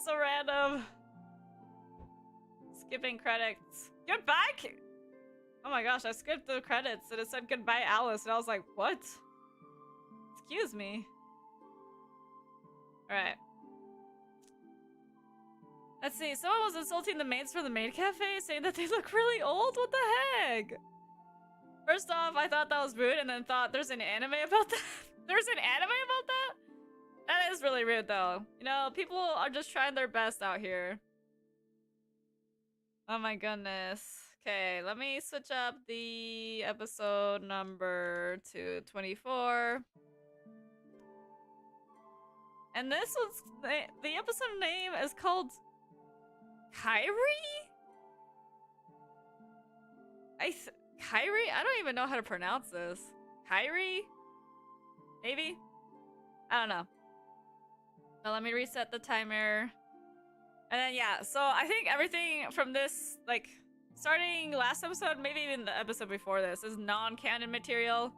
So random. Skipping credits. Goodbye! Oh my gosh, I skipped the credits and it said goodbye Alice, and I was like, what? Excuse me. Alright. Let's see, someone was insulting the maids for the maid cafe, saying that they look really old? What the heck? First off, I thought that was rude, and then thought there's an anime about that? There's an anime about that? That is really rude, though. You know, people are just trying their best out here. Oh my goodness. Okay, let me switch up the episode number to 24. And this was... the episode name is called... Kyrie? Kyrie? I don't even know how to pronounce this. Kyrie? Maybe? I don't know. But let me reset the timer. And then, yeah, so I think everything from this, like, starting last episode, maybe even the episode before this, is non-canon material.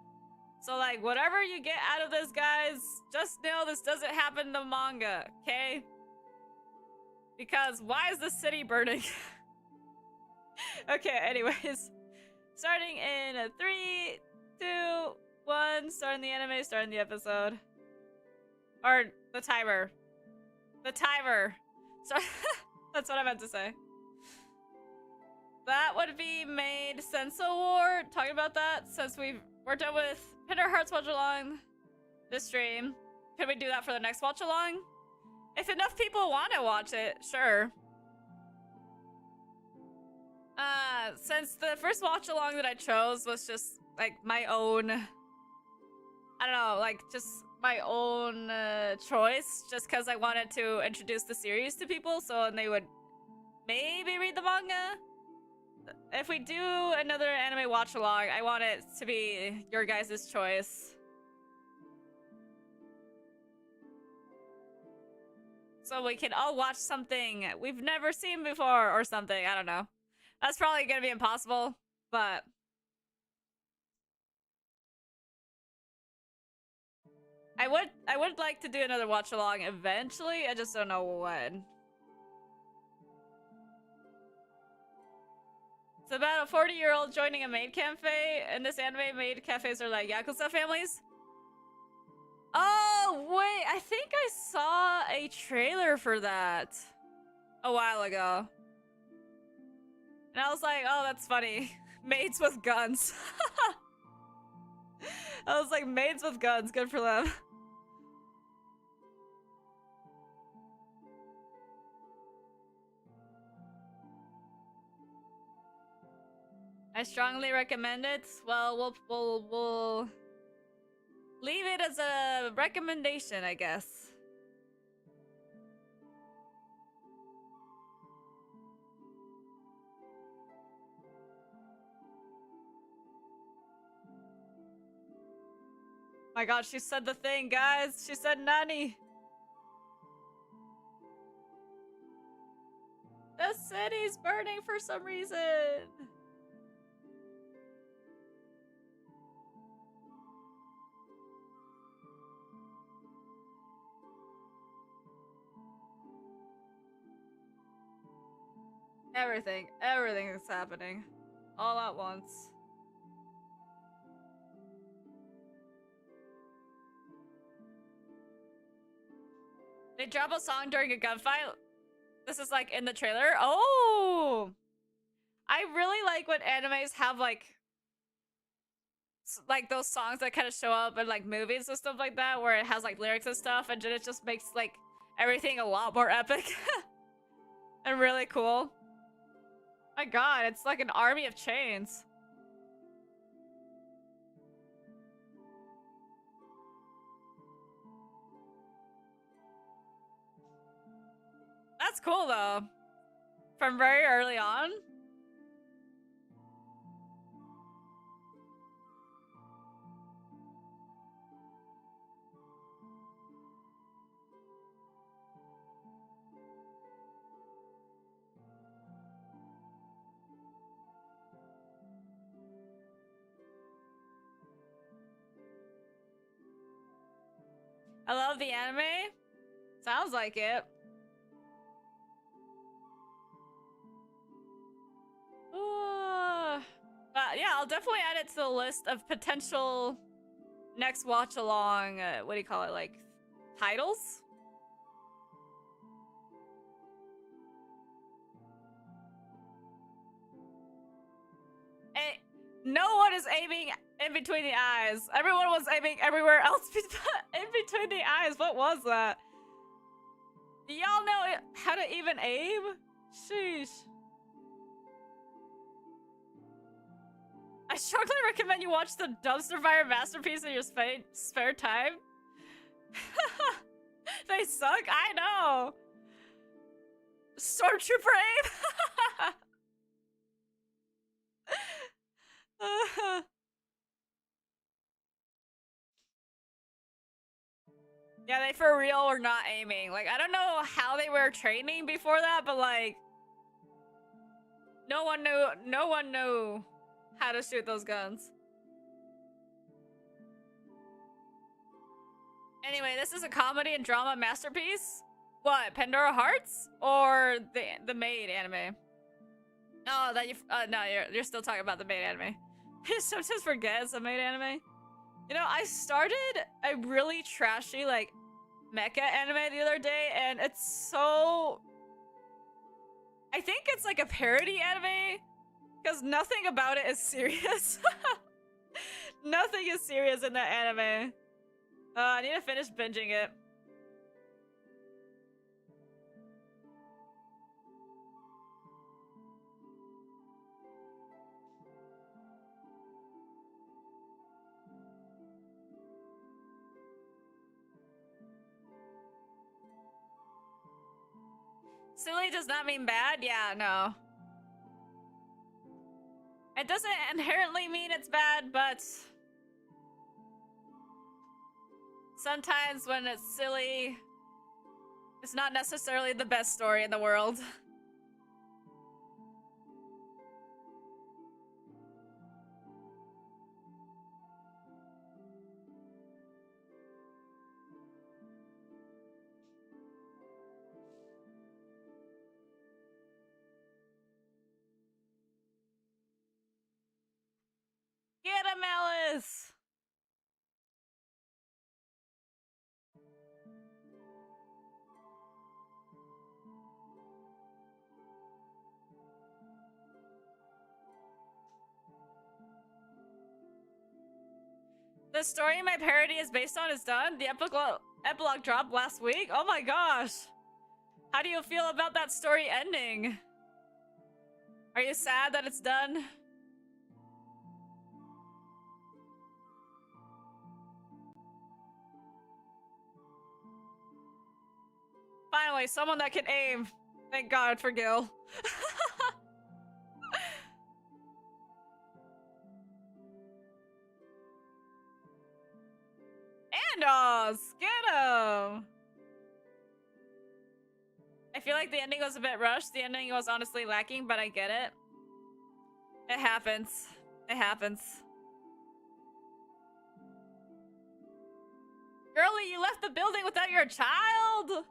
So, like, whatever you get out of this, guys, just know this doesn't happen in the manga, okay? Because why is the city burning? Okay, anyways. Starting in 3, 2, 1. Starting the anime, starting the episode. Or the timer. The timer. Sorry. That's what I meant to say. That would be made Senso War. Talking about that, since we're done with Pandora Hearts watch along this stream. Can we do that for the next watch along? If enough people want to watch it, sure. Since the first watch along that I chose was just like my own, I don't know, like just my own choice, just because I wanted to introduce the series to people, so they would maybe read the manga. If we do another anime watch along, I want it to be your guys' choice. So we can all watch something we've never seen before or something. I don't know. That's probably gonna be impossible, but I would like to do another watch along eventually. I just don't know when. It's about a 40-year-old joining a maid cafe, and this anime maid cafes are like Yakuza families. Oh, wait, I think I saw a trailer for that a while ago. And I was like, oh, that's funny. Maids with guns. I was like, maids with guns, good for them. I strongly recommend it. Well, we'll leave it as a recommendation, I guess. My god, she said the thing, guys. She said nanny. The city's burning for some reason. Everything is happening. All at once. They drop a song during a gunfight. This is like in the trailer. Oh! I really like when animes have like those songs that kind of show up in like movies and stuff like that, where it has like lyrics and stuff, and it just makes like everything a lot more epic and really cool. My god, it's like an army of chains. That's cool though. From very early on. I love the anime. Sounds like it. But yeah, I'll definitely add it to the list of potential next watch along, what do you call it, like, titles? No one is aiming in between the eyes. Everyone was aiming everywhere else in between the eyes. What was that? Do y'all know how to even aim? Sheesh. I strongly recommend you watch the Dumpster Fire masterpiece in your spare time. They suck, I know. Stormtrooper aim. Yeah, they for real were not aiming. Like, I don't know how they were training before that, but like, no one knew how to shoot those guns. Anyway, this is a comedy and drama masterpiece. What, Pandora Hearts or the Maid anime? Oh, that you no, you're still talking about the Maid anime. I sometimes forget it's a Maid anime. You know, I started a really trashy like mecha anime the other day, and it's so, I think it's like a parody anime because nothing about it is serious. Nothing is serious in that anime. I need to finish binging it. Silly does not mean bad? Yeah, no. It doesn't inherently mean it's bad, but sometimes when it's silly, it's not necessarily the best story in the world. Get him, Alice! The story my parody is based on is done. The epilogue dropped last week. Oh my gosh. How do you feel about that story ending? Are you sad that it's done? Finally, someone that can aim. Thank God for Gil. And get him! I feel like the ending was a bit rushed. The ending was honestly lacking, but I get it. It happens. It happens. Girlie, you left the building without your child?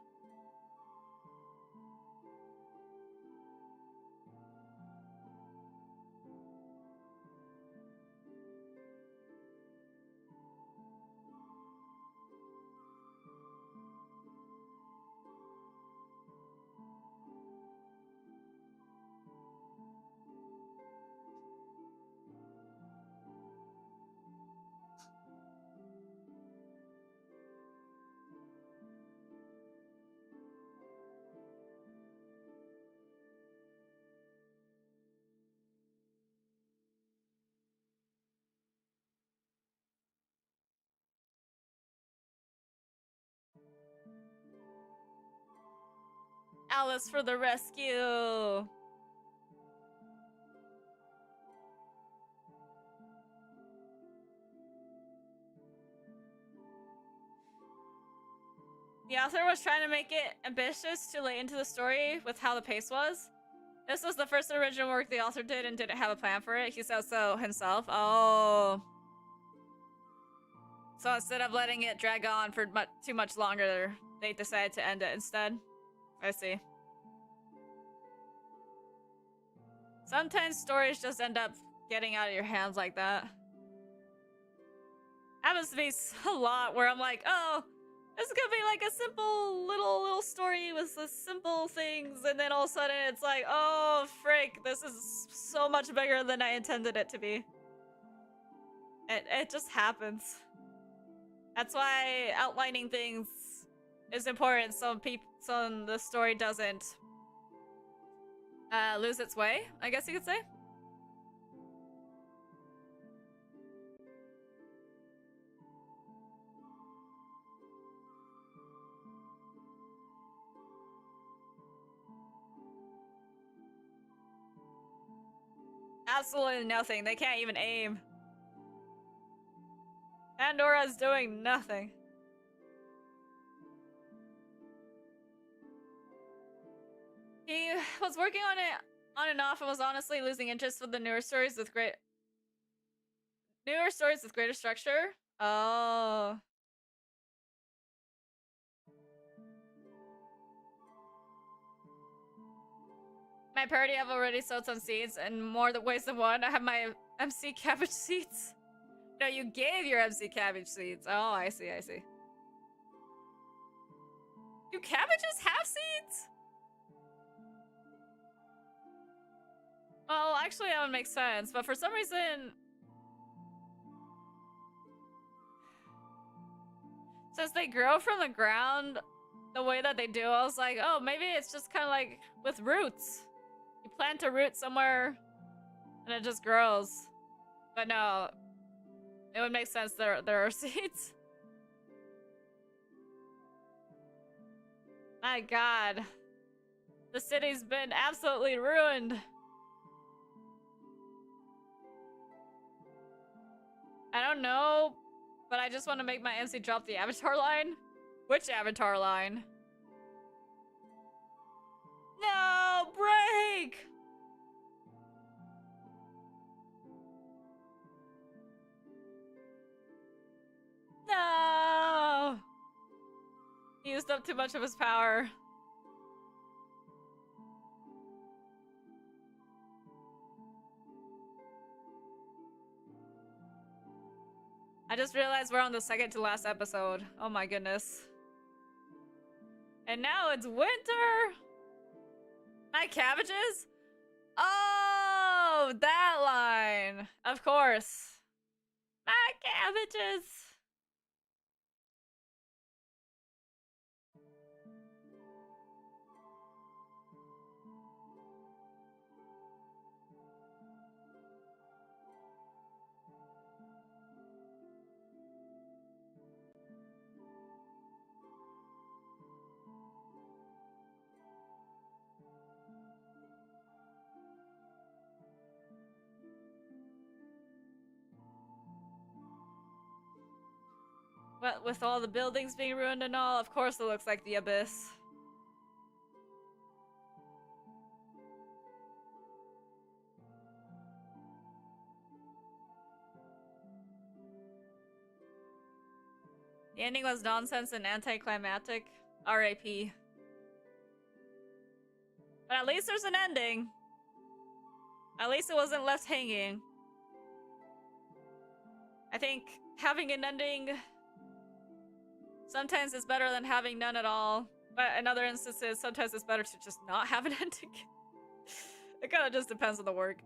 Alice for the rescue. The author was trying to make it ambitious too late into the story with how the pace was. This was the first original work the author did and didn't have a plan for it. He said so himself. Oh. So instead of letting it drag on for too much longer, they decided to end it instead. I see. Sometimes stories just end up getting out of your hands like that. Happens to me a lot where I'm like, oh, this is gonna be like a simple little story with the simple things, and then all of a sudden it's like, oh frick, this is so much bigger than I intended it to be. It just happens. That's why outlining things is important so the story doesn't lose its way, I guess you could say. Absolutely nothing. They can't even aim. Pandora's doing nothing. He was working on it on and off and was honestly losing interest with the newer stories with greater structure. Oh. My party have already sowed some seeds in more ways than one. I have my MC cabbage seeds. No, you gave your MC cabbage seeds. Oh, I see, I see. Do cabbages have seeds? Well, actually that would make sense, but for some reason... Since they grow from the ground the way that they do, I was like, oh, maybe it's just kind of like with roots. You plant a root somewhere and it just grows. But no, it would make sense there are seeds. My god. The city's been absolutely ruined. I don't know, but I just want to make my MC drop the avatar line. Which avatar line? No, break! No! He used up too much of his power. I just realized we're on the second to last episode. Oh my goodness. And now it's winter! My cabbages? Oh, that line. Of course. My cabbages. But with all the buildings being ruined and all, of course it looks like the abyss. The ending was nonsense and anticlimactic. R.I.P. But at least there's an ending. At least it wasn't left hanging. I think having an ending sometimes is better than having none at all. But in other instances, sometimes it's better to just not have an ending. It kind of just depends on the work.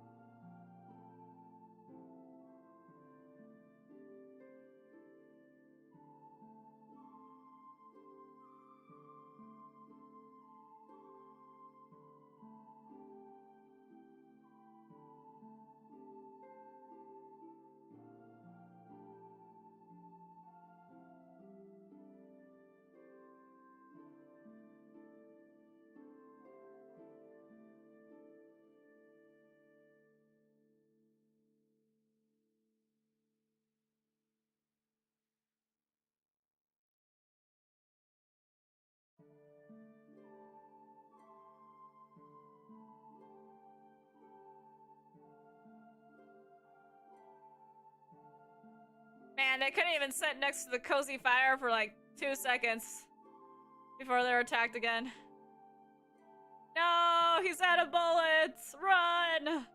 Man, they couldn't even sit next to the cozy fire for like 2 seconds before they were attacked again. No, he's out of bullets! Run!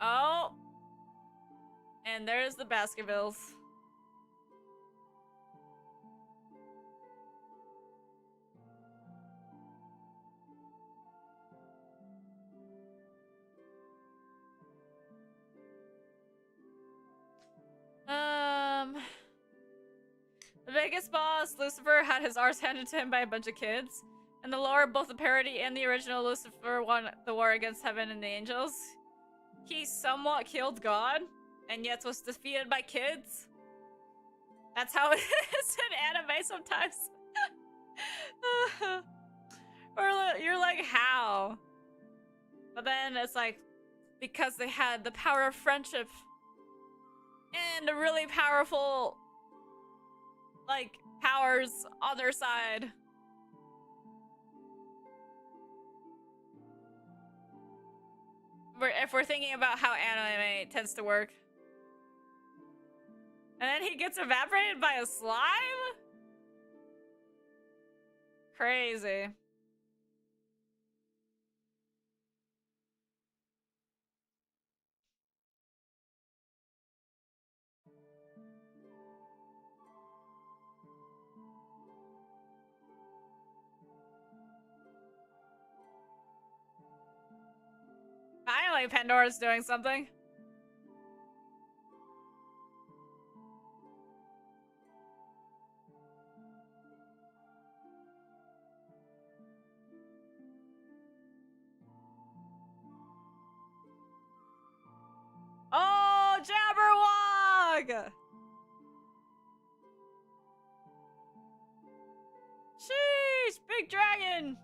Oh! And there's the Baskervilles. The biggest boss, Lucifer, had his arse handed to him by a bunch of kids. In the lore, both the parody and the original Lucifer won the war against heaven and the angels. He somewhat killed God, and yet was defeated by kids. That's how it is in anime sometimes. Or you're like, how? But then it's like, because they had the power of friendship and a really powerful, like, powers on their side. If we're thinking about how anime tends to work. And then he gets evaporated by a slime? Crazy. Finally, Pandora's doing something. Oh, Jabberwock! Sheesh, big dragon!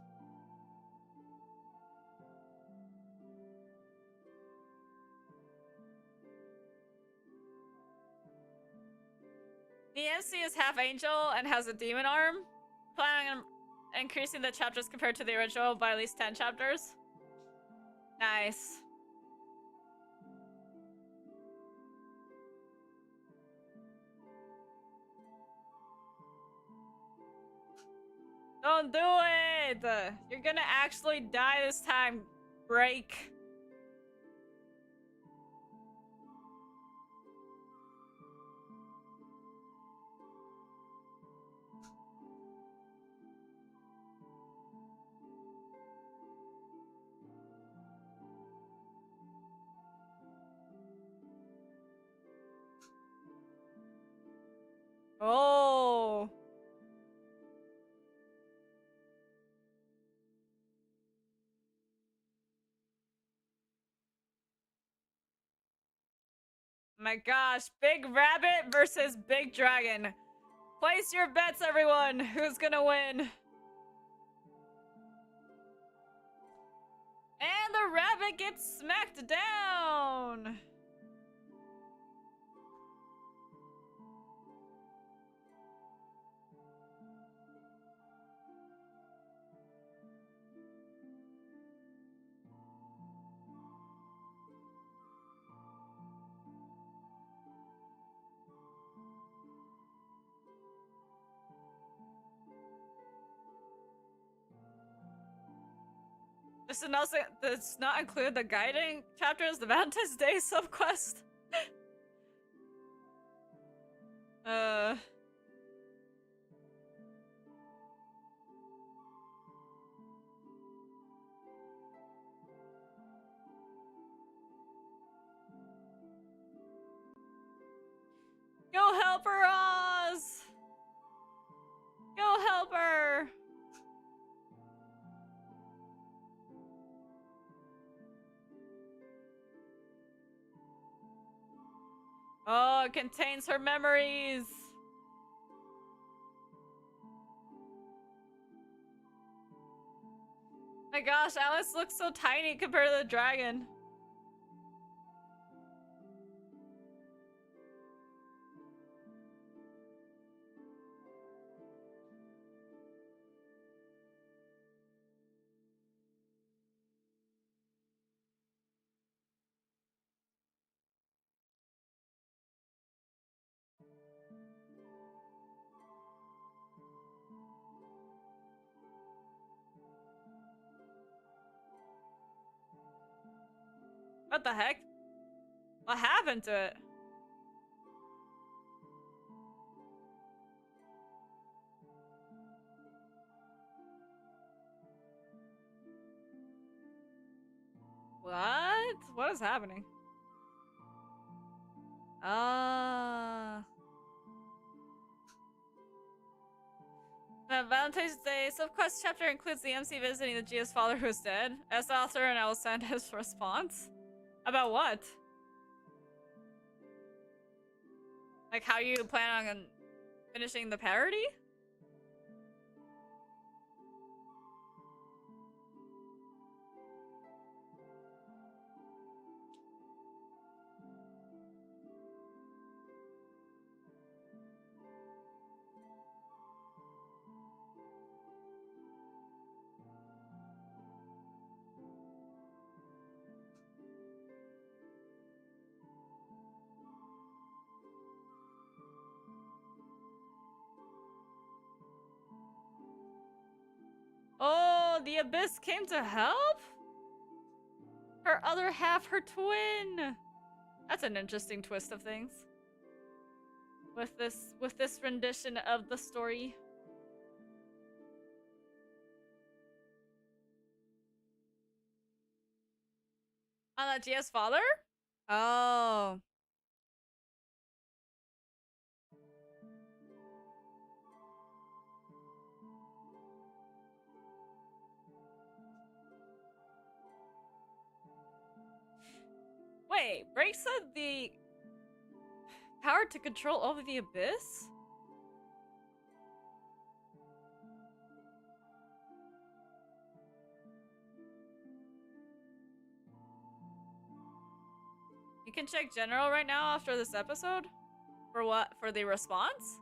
The MC is half angel and has a demon arm. Planning on increasing the chapters compared to the original by at least 10 chapters. Nice. Don't do it! You're gonna actually die this time. Break. Oh. My gosh, Big Rabbit versus Big Dragon. Place your bets, everyone. Who's gonna win? And the rabbit gets smacked down! This does not include the guiding chapters, the Valentine's Day subquest. Go help her, Oz! Go help her! Oh, it contains her memories! My gosh, Alice looks so tiny compared to the dragon. What the heck? What happened to it? What? What is happening? The Valentine's Day subquest chapter includes the MC visiting the Gia's father who's dead. As the author, and I will send his response. About what? Like how you plan on finishing the parody? Oh, the Abyss came to help? Her other half, her twin. That's an interesting twist of things. With this rendition of the story. On Gia's father? Oh. Wait, Break said the power to control over the Abyss? You can check general right now after this episode? For what? For the response?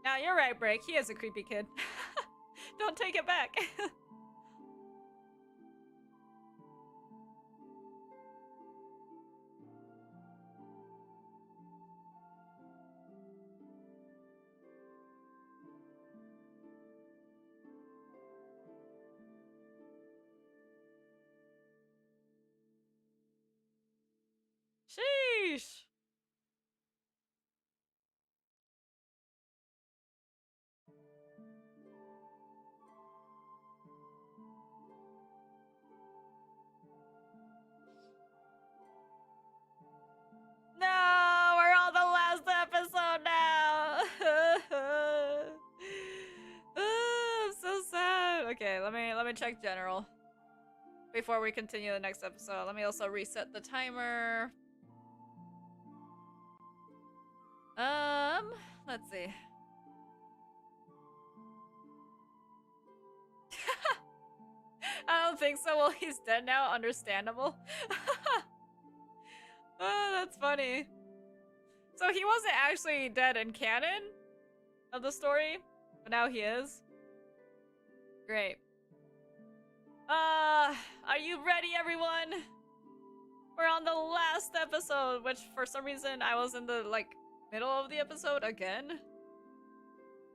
Now you're right, Break. He is a creepy kid. Don't take it back. Sheesh. No, we're on the last episode now. I'm so sad. Okay, let me check general before we continue the next episode. Let me also reset the timer. Let's see. I don't think so. Well, he's dead now. Understandable. Oh, that's funny. So he wasn't actually dead in canon of the story, but now he is. Great. Are you ready, everyone? We're on the last episode, which for some reason I was in the, like, middle of the episode again.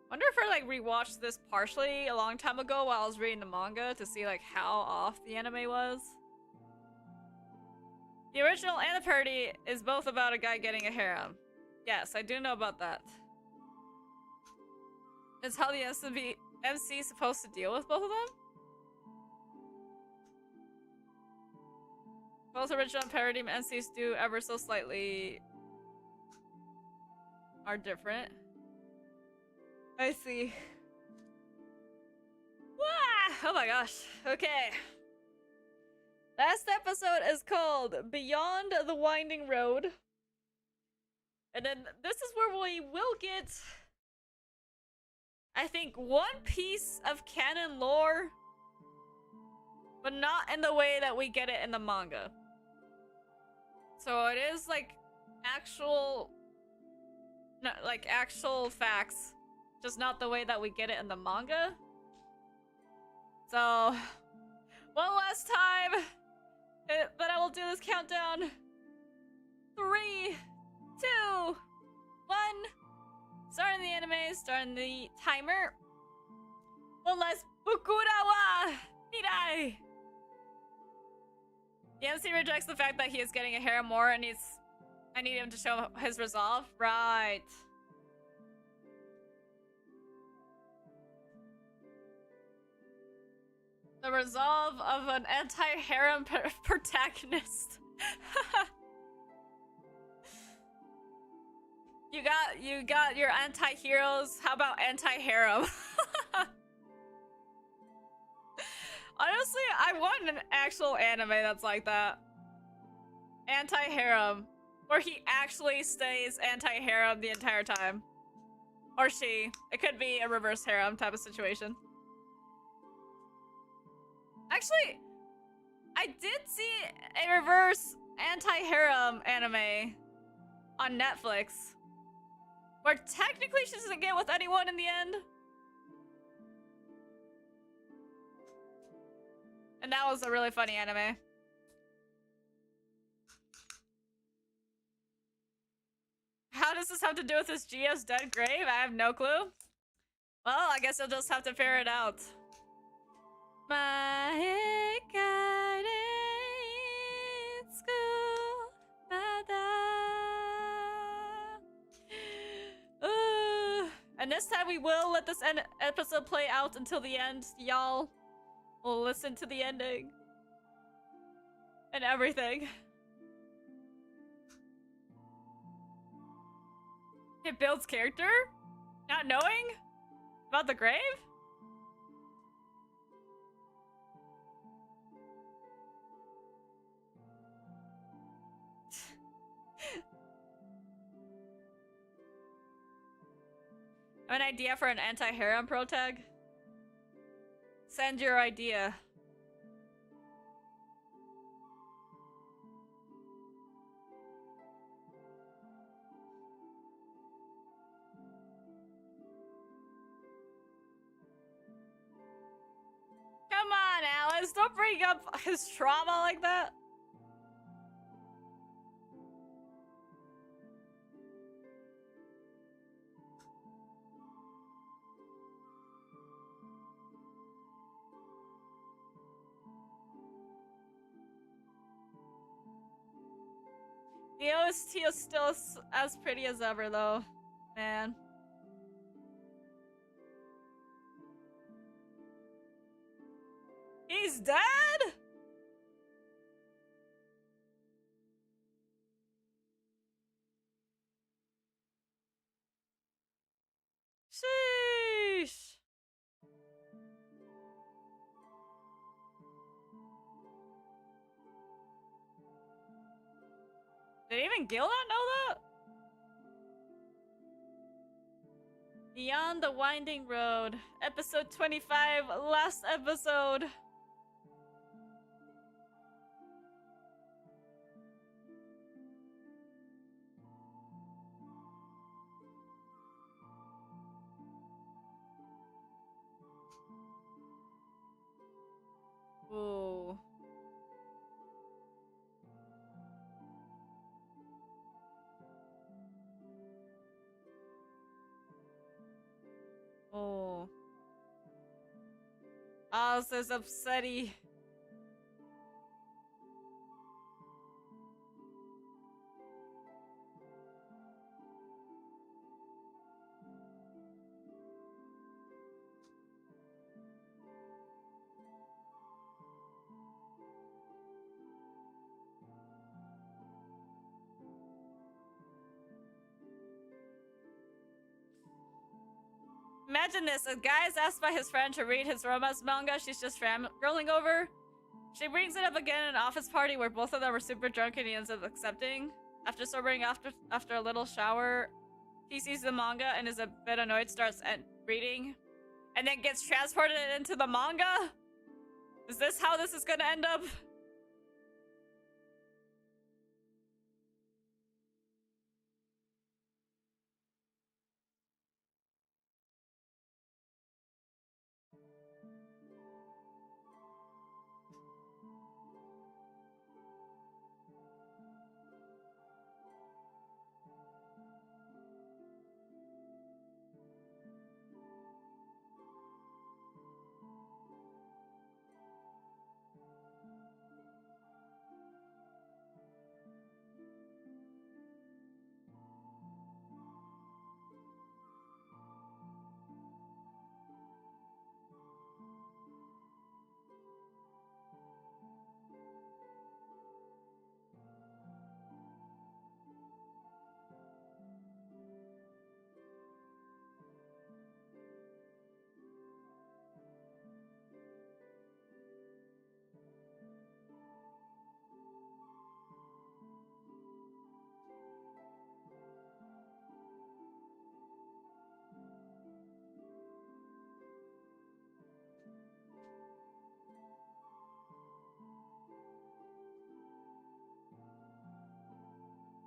Wonder if I, like, rewatched this partially a long time ago while I was reading the manga to see, like, how off the anime was. The original and the parody is both about a guy getting a harem. Yes, I do know about that. It's how the MC is supposed to deal with both of them? Both original and parody MCs do ever so slightly are different. I see. Wah! Oh my gosh. Okay. Last episode is called Beyond the Winding Road. And then this is where we will get, I think, one piece of canon lore, but not in the way that we get it in the manga. So it is like actual facts, just not the way that we get it in the manga. So, one last time that I will do this countdown. 3, 2, 1. Starting the anime, starting the timer. One last Bukura wa Mirai. The MC rejects the fact that he is getting a harem more and I need him to show his resolve. Right. The resolve of an anti-harem protagonist. You got your anti-heroes. How about anti-harem? Honestly, I want an actual anime that's like that. Anti-harem. Where he actually stays anti-harem the entire time. Or she. It could be a reverse harem type of situation. Actually, I did see a reverse anti-harem anime on Netflix. Where technically she doesn't get with anyone in the end. And that was a really funny anime. How does this have to do with this Gio's dead grave? I have no clue. Well, I guess you'll just have to figure it out. And this time we will let this episode play out until the end, y'all. We'll listen to the ending. And everything. It builds character? Not knowing? About the grave? An idea for an anti-harem protag? Send your idea. Come on, Alice. Don't bring up his trauma like that. The OST is still as pretty as ever, though. Man. He's dead? Sheesh. Did even Gil not know that? Beyond the Winding Road. Episode 25. Last episode. Ooh. Oh. Oz is upsetty. Imagine this, a guy is asked by his friend to read his romance manga she's just rolling over. She brings it up again at an office party where both of them are super drunk and he ends up accepting. After sobering after a little shower, he sees the manga and is a bit annoyed, starts reading, and then gets transported into the manga? Is this how this is gonna end up?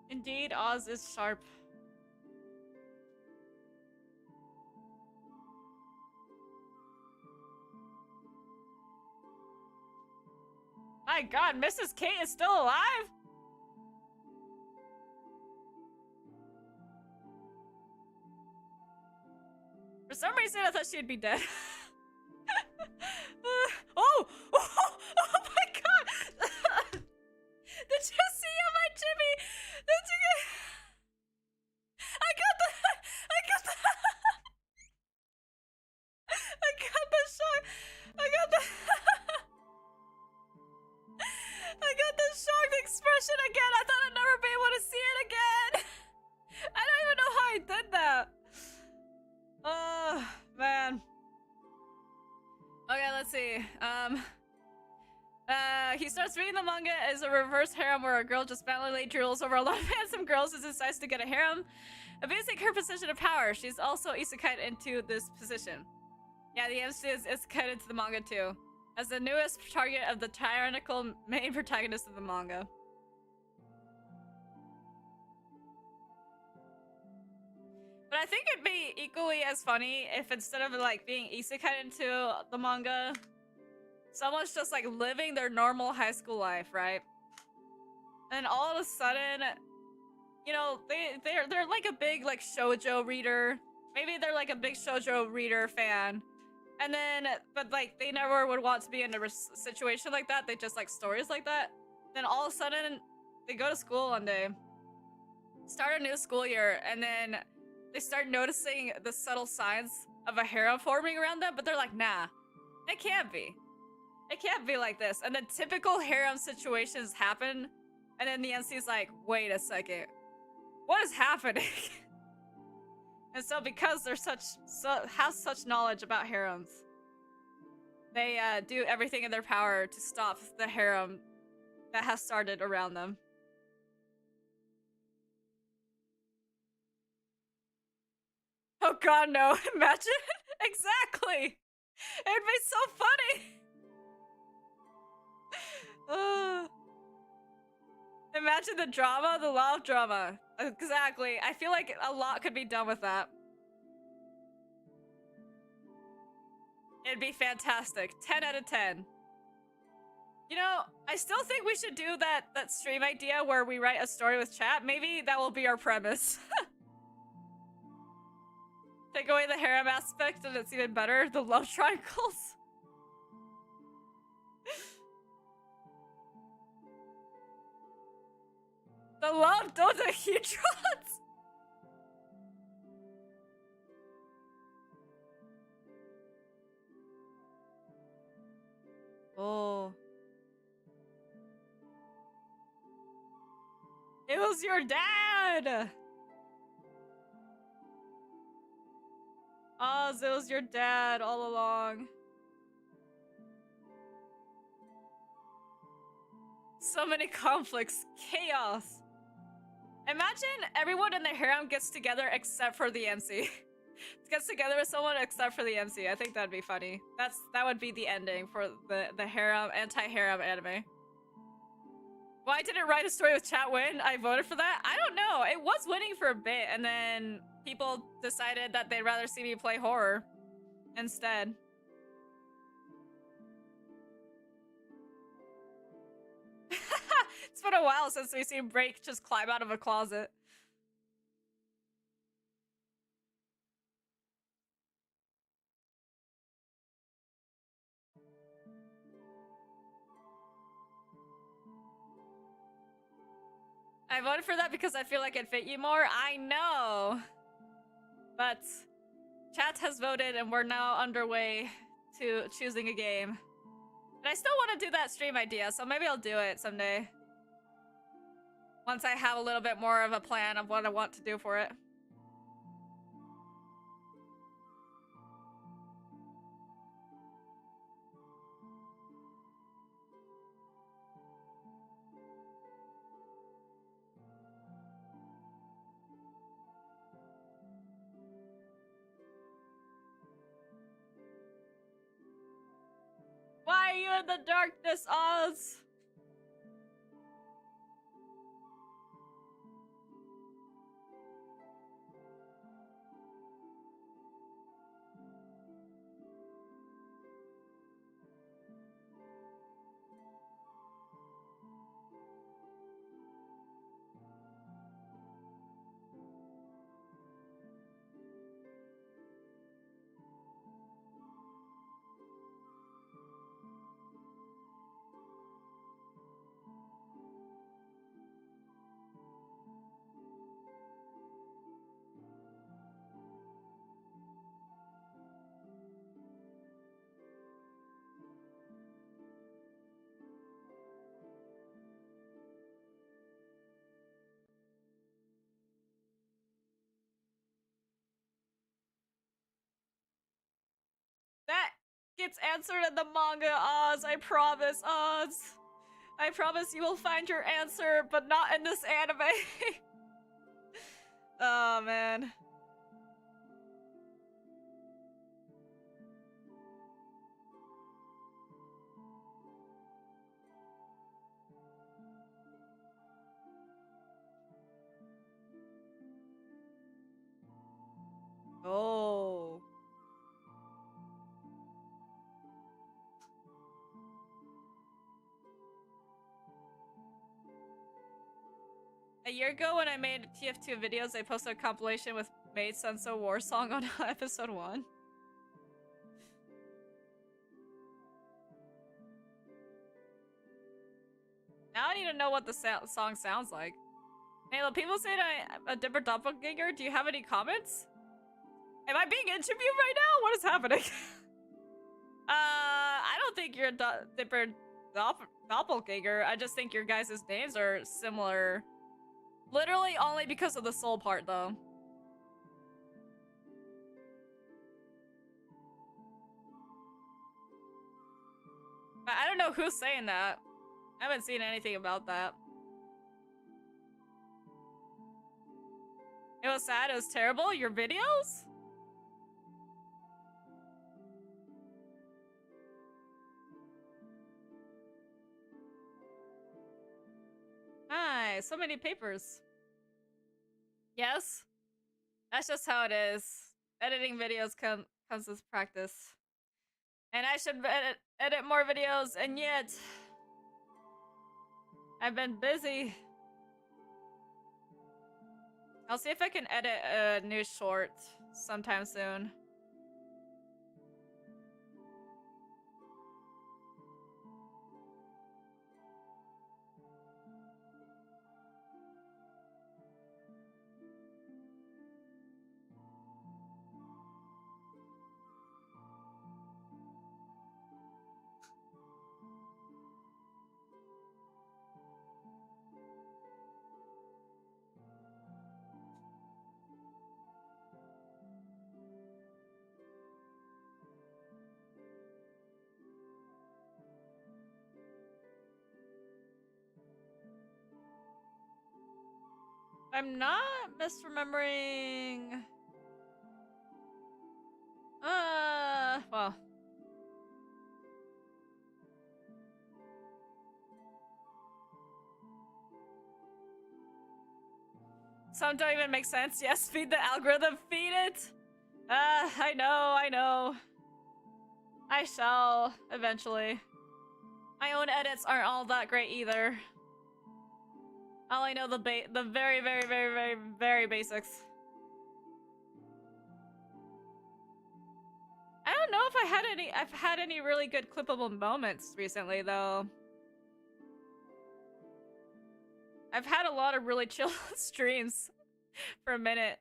Indeed, Oz is sharp. My god, Mrs. Kate is still alive? For some reason, I thought she'd be dead. Oh! Oh my god! Did you see my Jimmy? Did you get... I got the shock. I got the shocked expression again. I thought I'd never be able to see it again. I don't even know how I did that. Oh, man. Okay, let's see. He starts reading the manga as a reverse harem where a girl just valiantly drools over a lot of handsome girls and decides to get a harem. Abusing her position of power, she's also isekai into this position. Yeah, the MC is isekai into the manga too, as the newest target of the tyrannical main protagonist of the manga. But I think it'd be equally as funny if instead of like being isekai into the manga, someone's just like living their normal high school life, right? And all of a sudden, you know, they're like a big like shoujo reader. Maybe they're like a big shoujo reader fan. And then, but like they never would want to be in a situation like that. They just like stories like that. Then all of a sudden, they go to school one day, start a new school year, and then they start noticing the subtle signs of a harem forming around them, but they're like, nah, it can't be. It can't be like this. And then typical harem situations happen, and then the NC's like, wait a second, what is happening? And so because they're have such knowledge about harems, they do everything in their power to stop the harem that has started around them. Oh god, no. Imagine. Exactly. It'd be so funny. Imagine the drama, the love drama. Exactly. I feel like a lot could be done with that. It'd be fantastic. 10 out of 10. You know, I still think we should do that stream idea where we write a story with chat. Maybe that will be our premise. Take away the harem aspect and it's even better. The love triangles. The love dodecahedrons. Oh. It was your dad! Oz, it was your dad all along. So many conflicts. Chaos. Imagine everyone in the harem gets together except for the MC. Gets together with someone except for the MC. I think that'd be funny. That would be the ending for the harem, anti-harem anime. Why didn't write a story with chat win? I voted for that? I don't know. It was winning for a bit, and then people decided that they'd rather see me play horror instead. It's been a while since we've seen Break just climb out of a closet. I voted for that because I feel like it fit you more. I know. But chat has voted and we're now underway to choosing a game. And I still want to do that stream idea, so maybe I'll do it someday. Once I have a little bit more of a plan of what I want to do for it. Why are you in the darkness, Oz? That gets answered in the manga, Oz. I promise, Oz. I promise you will find your answer, but not in this anime. Oh, man. Oh. A year ago when I made TF2 videos, I posted a compilation with Maid Senso War Song on episode 1. Now I need to know what the song sounds like. Maelo, people say that I'm a different doppelganger. Do you have any comments? Am I being interviewed right now? What is happening? I don't think you're a different doppelganger. I just think your guys' names are similar. Literally only because of the soul part, though. I don't know who's saying that. I haven't seen anything about that. It was sad, it was terrible. Your videos? Hi, so many papers. Yes? That's just how it is. Editing videos comes with practice. And I should edit more videos, and yet I've been busy. I'll see if I can edit a new short sometime soon. I'm not misremembering. Well. Some don't even make sense. Yes, feed the algorithm, feed it! I know. I shall, eventually. My own edits aren't all that great either. I only know the very, very, very, very, very basics. I don't know if I've had any really good clippable moments recently, though. I've had a lot of really chill streams for a minute.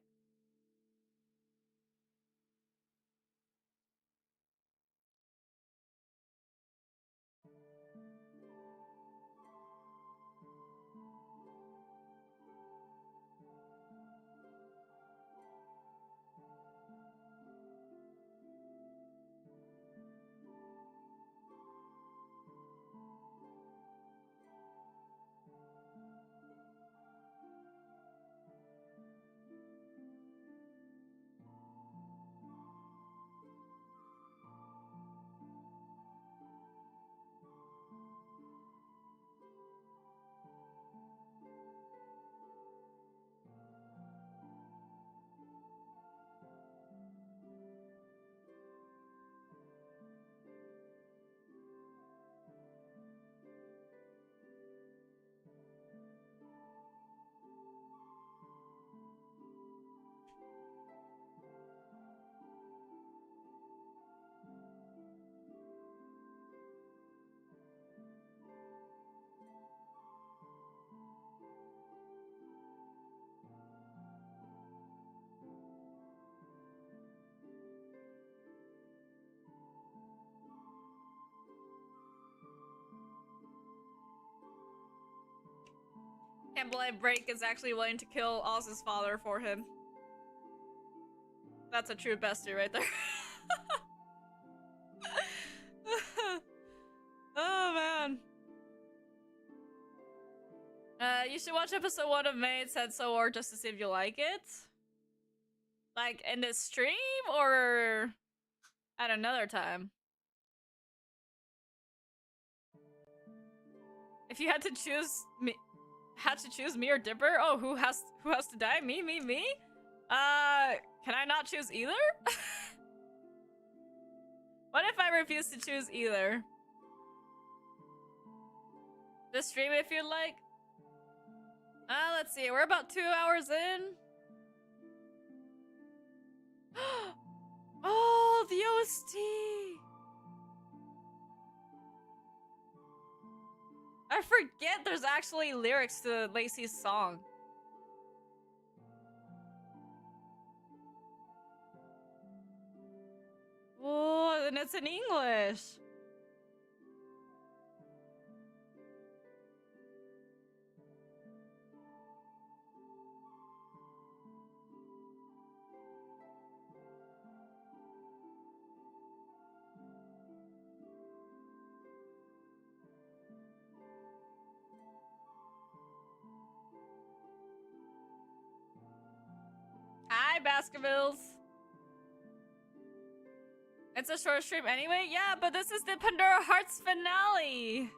Can't believe Break is actually willing to kill Oz's father for him. That's a true bestie right there. Oh man. You should watch episode 1 of Maid's Head So Or just to see if you like it. Like in this stream or at another time. If you had to choose me or Dipper? Oh, who has to die? Me? Can I not choose either? What if I refuse to choose either? Just stream if you'd like. Let's see. We're about 2 hours in. Oh, the OST. I forget there's actually lyrics to Lacey's song. Oh, and it's in English. Hi, Baskervilles. It's a short stream anyway? Yeah, but this is the Pandora Hearts finale.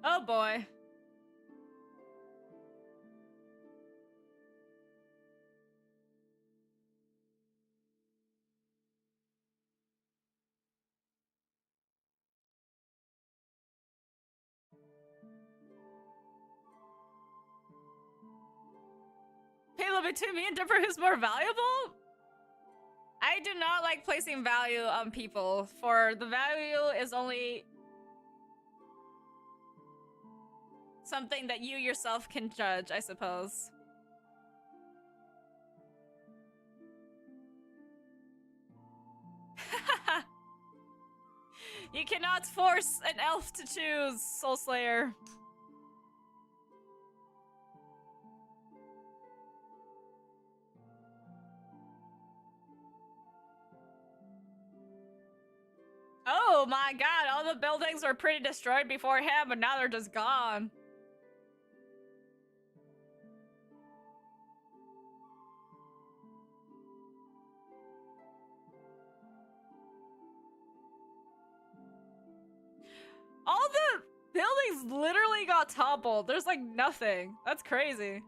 Oh boy. People between me and Dipper who's more valuable? I do not like placing value on people, for the value is only something that you yourself can judge, I suppose. You cannot force an elf to choose, Soul Slayer. Oh my god, all the buildings were pretty destroyed beforehand, but now they're just gone. All the buildings literally got toppled. There's like nothing. That's crazy.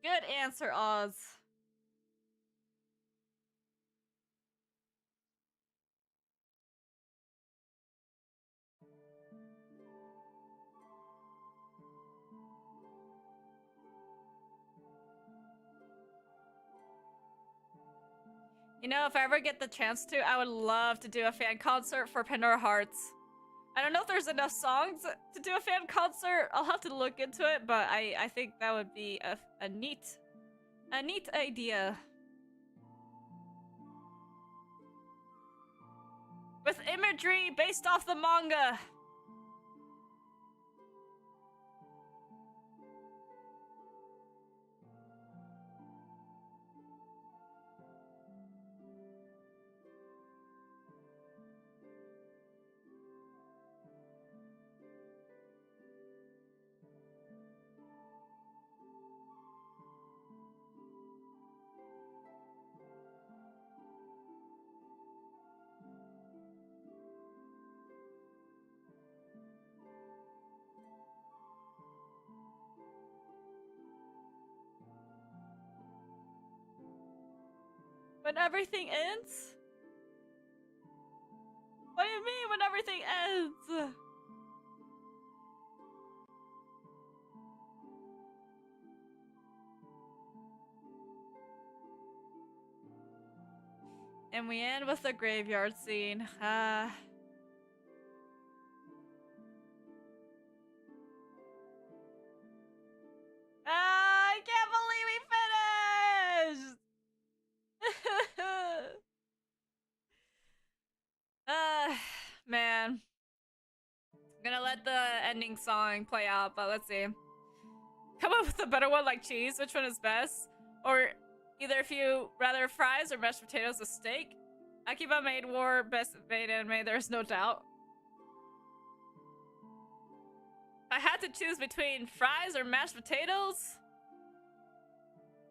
Good answer, Oz. You know, if I ever get the chance to, I would love to do a fan concert for Pandora Hearts. I don't know if there's enough songs to do a fan concert. I'll have to look into it, but I think that would be a neat idea. With imagery based off the manga. When everything ends? What do you mean when everything ends? And we end with the graveyard scene. I can't believe we finished! Man. I'm gonna let the ending song play out, but let's see. Come up with a better one like cheese. Which one is best? Or either if you rather fries or mashed potatoes with steak. Akiba made war best made anime, there's no doubt. I had to choose between fries or mashed potatoes.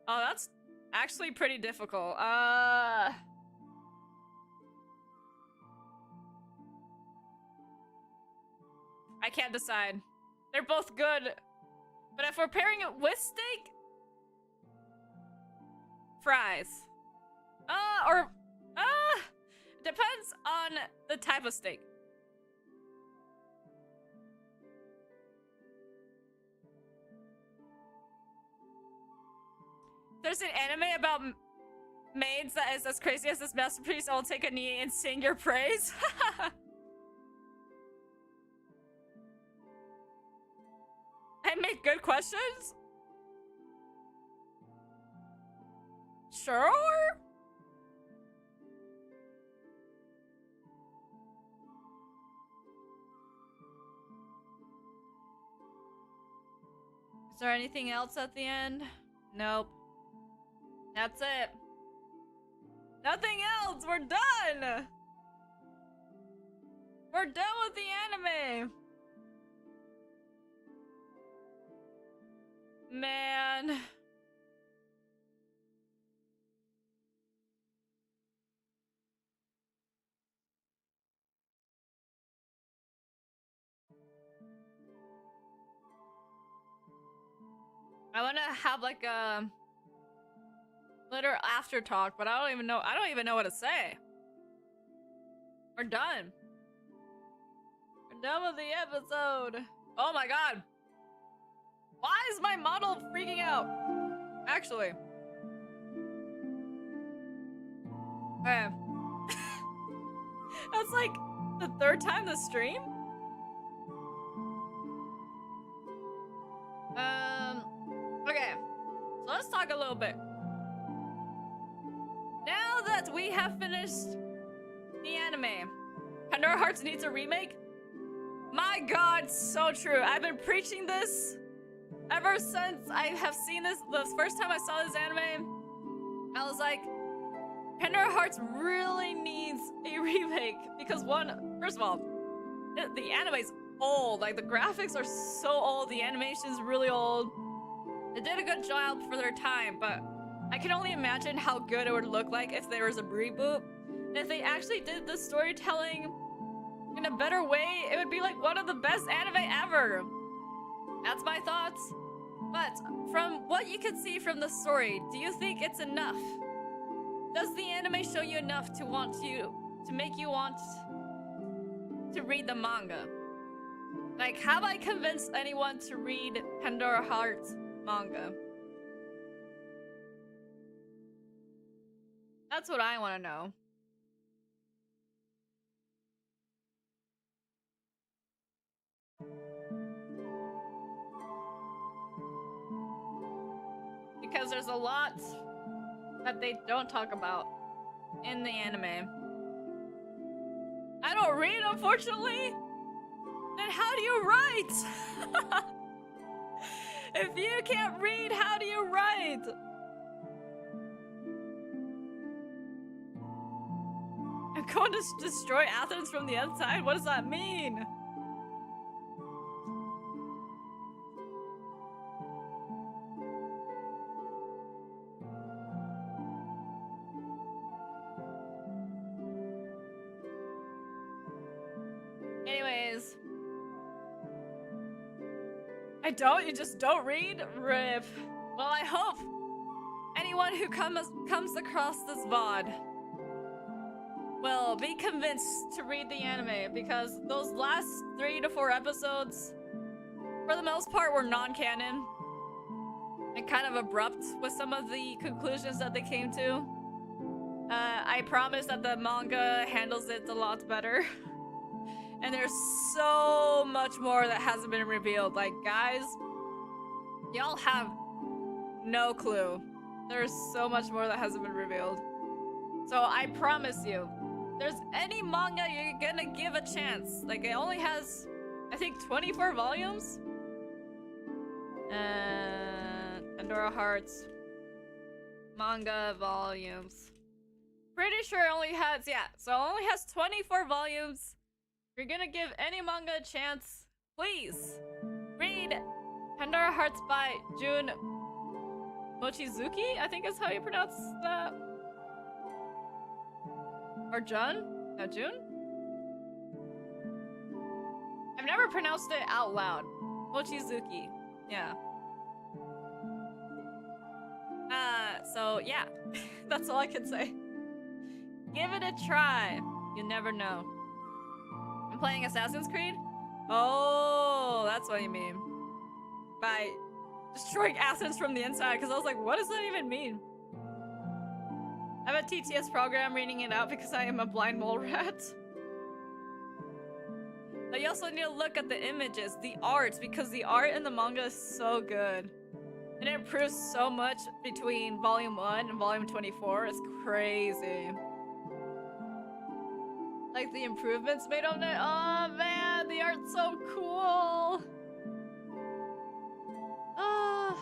Oh, that's actually pretty difficult. I can't decide. They're both good. But if we're pairing it with steak, fries. Depends on the type of steak. There's an anime about maids that is as crazy as this masterpiece. I'll take a knee and sing your praise. I make good questions? Sure. Is there anything else at the end? Nope. That's it. Nothing else. We're done. We're done with the anime. Man. I want to have like a little after talk, but I don't even know what to say. We're done. We're done with the episode. Oh my god. Why is my model freaking out? Actually. Okay. That's like the third time this stream? Okay. So let's talk a little bit. Now that we have finished the anime, Pandora Hearts needs a remake? My god, so true. I've been preaching this ever since I have seen this. The first time I saw this anime, I was like, Pandora Hearts really needs a remake. Because first of all, the anime's old. Like, the graphics are so old. The animation's really old. They did a good job for their time, but I can only imagine how good it would look like if there was a reboot. And if they actually did the storytelling in a better way, it would be like one of the best anime ever. That's my thoughts. But from what you can see from the story, do you think it's enough? Does the anime show you enough to make you want to read the manga? Like, have I convinced anyone to read Pandora Hearts manga? That's what I want to know. Because there's a lot that they don't talk about in the anime. I don't read, unfortunately. Then how do you write? If you can't read, how do you write? I'm going to destroy Athens from the inside? What does that mean? Anyways. You just don't read? RIP. Well, I hope anyone who comes across this VOD will be convinced to read the anime, because those last 3 to 4 episodes, for the most part, were non-canon and kind of abrupt with some of the conclusions that they came to. I promise that the manga handles it a lot better. And there's so much more that hasn't been revealed. Like, guys, y'all have no clue. There's so much more that hasn't been revealed. So I promise you, there's any manga you're gonna give a chance. Like, it only has, I think, 24 volumes. Pandora Hearts manga volumes. Pretty sure it only has, yeah, so it only has 24 volumes. If you're gonna give any manga a chance, please read Pandora Hearts by Jun Mochizuki, I think is how you pronounce that. Or Jun? No, Jun? I've never pronounced it out loud. Mochizuki. Yeah. So yeah. That's all I can say. Give it a try. You never know. I'm playing Assassin's Creed? Oh, that's what you mean. By destroying Athens from the inside, because I was like, what does that even mean? I have a TTS program reading it out because I am a blind mole rat. But you also need to look at the images, the art, because the art in the manga is so good. And it improves so much between volume 1 and volume 24. It's crazy. Like the improvements made on it. Oh man, the art's so cool. Oh.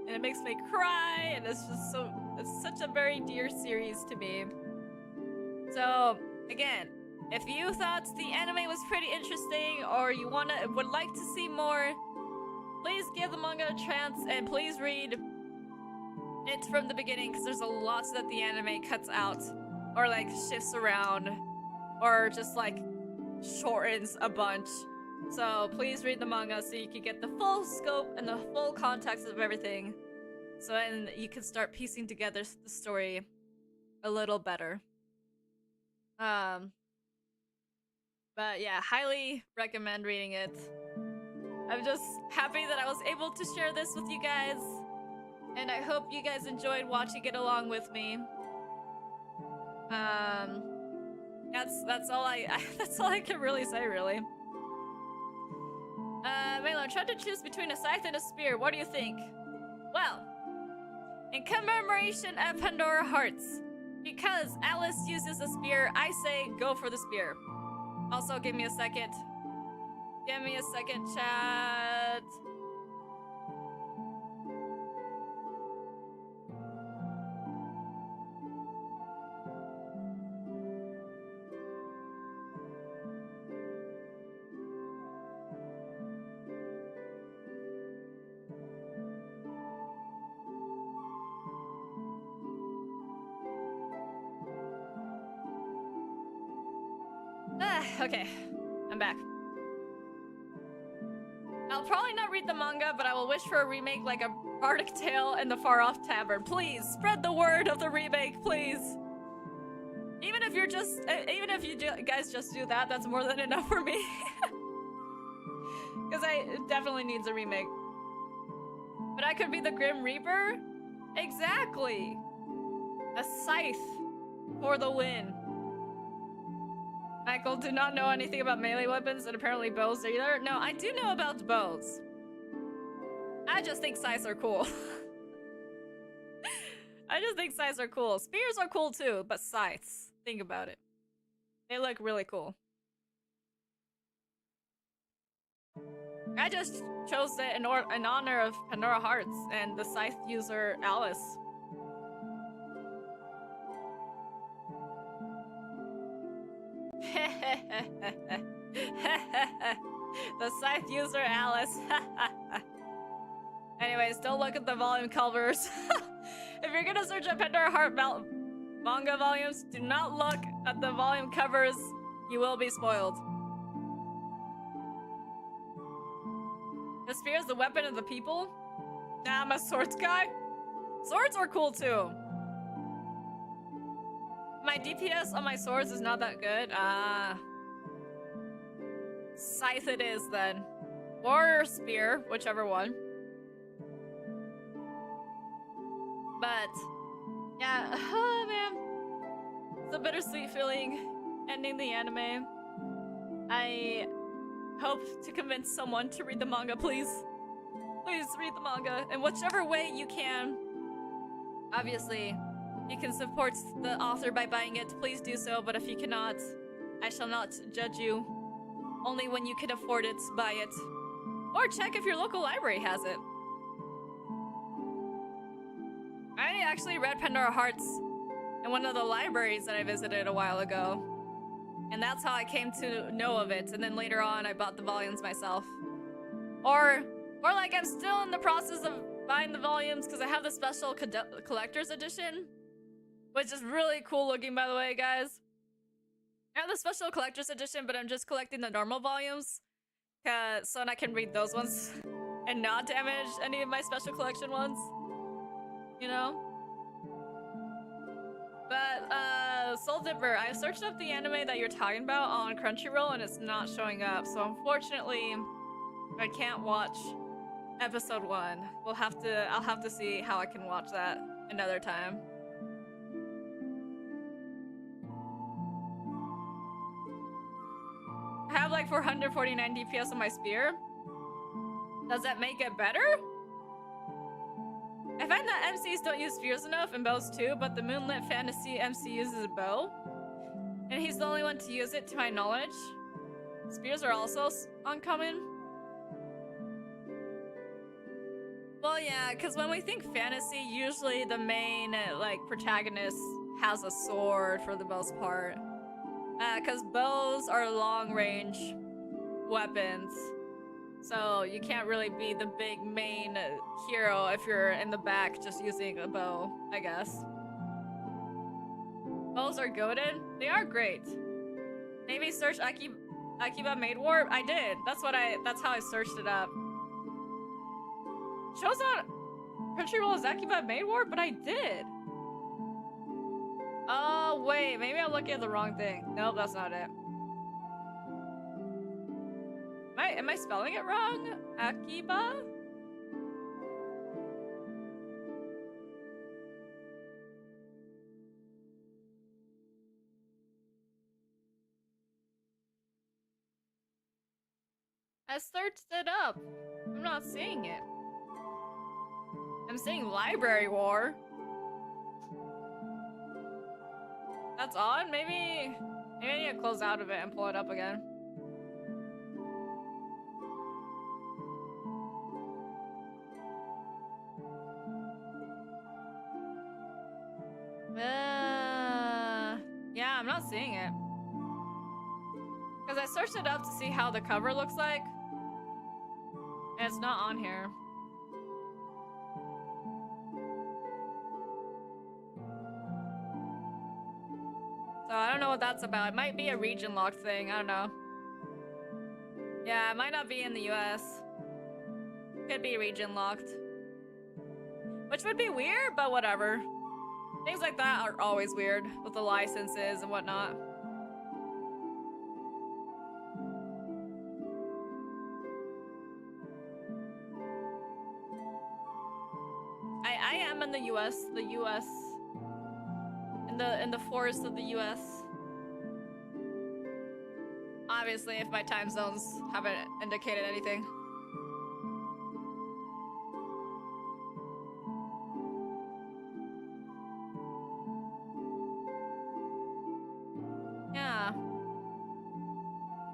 And it makes me cry, and it's just so, it's such a very dear series to me. So again, if you thought the anime was pretty interesting, or you would like to see more, please give the manga a chance, and please read it from the beginning, because there's a lot that the anime cuts out, or like shifts around, or just like shortens a bunch. So please read the manga so you can get the full scope and the full context of everything. So then you can start piecing together the story a little better. But yeah, highly recommend reading it. I'm just happy that I was able to share this with you guys. And I hope you guys enjoyed watching it along with me. That's all I can really say, really. Maelo, I'm trying to choose between a scythe and a spear. What do you think? Well, in commemoration of Pandora Hearts, because Alice uses a spear, I say go for the spear. Also, give me a second. Give me a second, chat. Okay, I'm back. I'll probably not read the manga, but I will wish for a remake like a Bardic Tale and the Far Off Tavern. Please, spread the word of the remake, please. Even if you're just, even if you guys just do that, that's more than enough for me. Because it definitely needs a remake. But I could be the Grim Reaper? Exactly. A scythe for the win. Michael, do not know anything about melee weapons and apparently bows either. No, I do know about bows. I just think scythes are cool. I just think scythes are cool. Spears are cool too, but scythes, think about it. They look really cool. I just chose it in honor of Pandora Hearts and the scythe user Alice. The scythe user Alice. Anyways, don't look at the volume covers. If you're gonna search up Pandora Heart manga volumes, do not look at the volume covers. You will be spoiled. The spear is the weapon of the people? Nah, I'm a swords guy. Swords are cool too. My DPS on my swords is not that good. Scythe it is then. Or spear, whichever one. But, yeah, oh man. It's a bittersweet feeling ending the anime. I hope to convince someone to read the manga, please. Please read the manga in whichever way you can. Obviously, you can support the author by buying it. Please do so, but if you cannot, I shall not judge you. Only when you can afford it, buy it. Or check if your local library has it. I actually read Pandora Hearts in one of the libraries that I visited a while ago. And that's how I came to know of it. And then later on, I bought the volumes myself. Or like I'm still in the process of buying the volumes because I have the special collector's edition. Which is really cool looking, by the way, guys. I have the special collector's edition, but I'm just collecting the normal volumes, so I can read those ones and not damage any of my special collection ones. You know? But, Soul Dipper, I searched up the anime that you're talking about on Crunchyroll and it's not showing up, so unfortunately, I can't watch episode 1. I'll have to see how I can watch that another time. I have like 449 DPS on my spear. Does that make it better? I find that MCs don't use spears enough and bows too, but the Moonlit Fantasy MC uses a bow. And he's the only one to use it to my knowledge. Spears are also uncommon. Well, yeah, because when we think fantasy, usually the main, like, protagonist has a sword for the most part. Because bows are long-range weapons. So you can't really be the big main hero if you're in the back just using a bow, I guess. Bows are goated. They are great. Maybe search Akiba Maid Warp? I did. That's how I searched it up. Shows on Crunchyroll as Akiba Maid Warp, but I did. Oh, wait. Maybe I'm looking at the wrong thing. Nope, that's not it. Am I spelling it wrong? Akiba? I searched it up. I'm not seeing it. I'm seeing Library War. That's odd. Maybe I need to close out of it and pull it up again. Yeah, I'm not seeing it. Because I searched it up to see how the cover looks like. And it's not on here. So I don't know what that's about. It might be a region locked thing. I don't know. Yeah, it might not be in the US. Could be region locked. Which would be weird, but whatever. Things like that are always weird with the licenses and whatnot. I am in the US. In the forest of the US. Obviously, if my time zones haven't indicated anything. Yeah.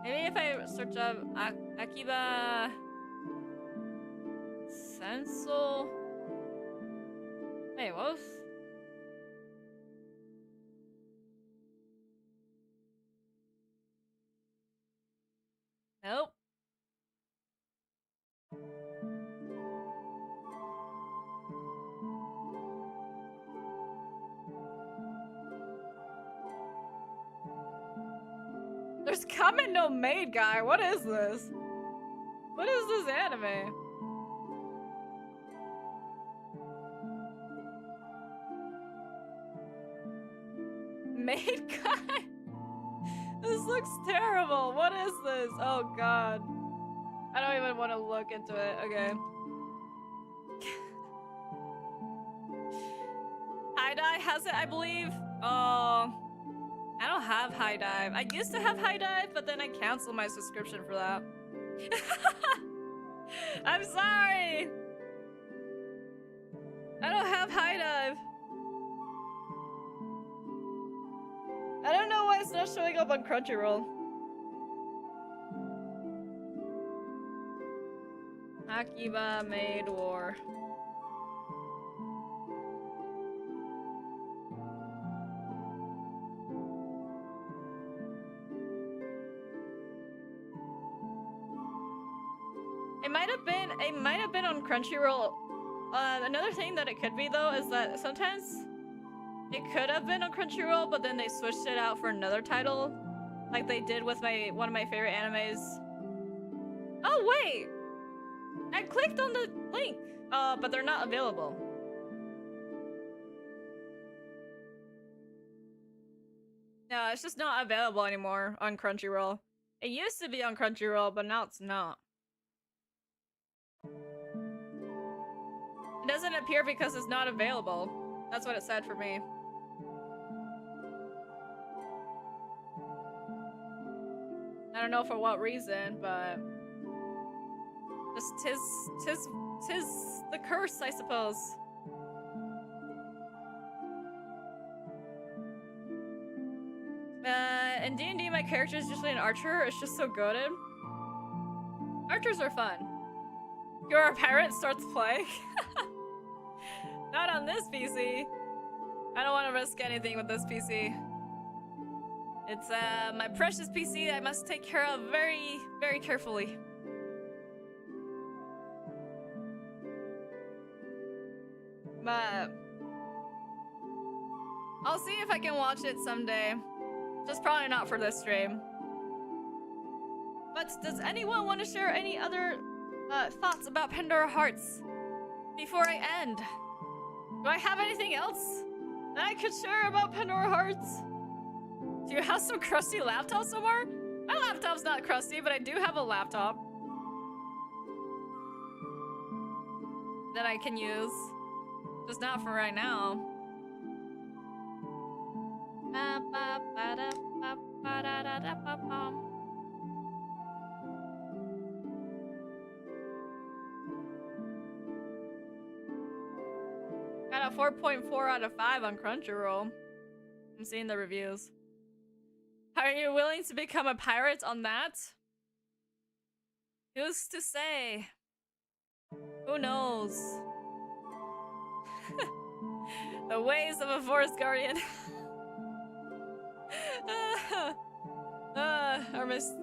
Maybe if I search up Akiba Sensol. Wait, what was... Nope. There's Kamen no Maid guy. What is this? What is this anime? Maid guy? This looks terrible. What is this? Oh god. I don't even want to look into it. Okay. High Dive has it, I believe. Oh. I don't have High Dive. I used to have High Dive, but then I canceled my subscription for that. I'm sorry. I don't have High Dive. I don't know why it's not showing up on Crunchyroll. Akiba Maid War. It might have been on Crunchyroll. Another thing that it could be though is that sometimes it could have been on Crunchyroll, but then they switched it out for another title. like they did with one of my favorite animes. Oh wait, I clicked on the link, but they're not available. No, it's just not available anymore on Crunchyroll. It used to be on Crunchyroll, but now it's not. It doesn't appear because it's not available. That's what it said for me. I don't know for what reason, but just tis the curse, I suppose. In D&D, my character is usually an archer. It's just so goated. Archers are fun. You're a pirate starts playing. Not on this PC. I don't want to risk anything with this PC. It's my precious PC I must take care of very, very carefully. But I'll see if I can watch it someday. Just probably not for this stream. But does anyone want to share any other thoughts about Pandora Hearts before I end? Do I have anything else that I could share about Pandora Hearts? Do you have some crusty laptop somewhere? My laptop's not crusty, but I do have a laptop that I can use. Just not for right now. Got a 4.4 out of 5 on Crunchyroll. I'm seeing the reviews. Are you willing to become a pirate on that? Who's to say? Who knows? The ways of a forest guardian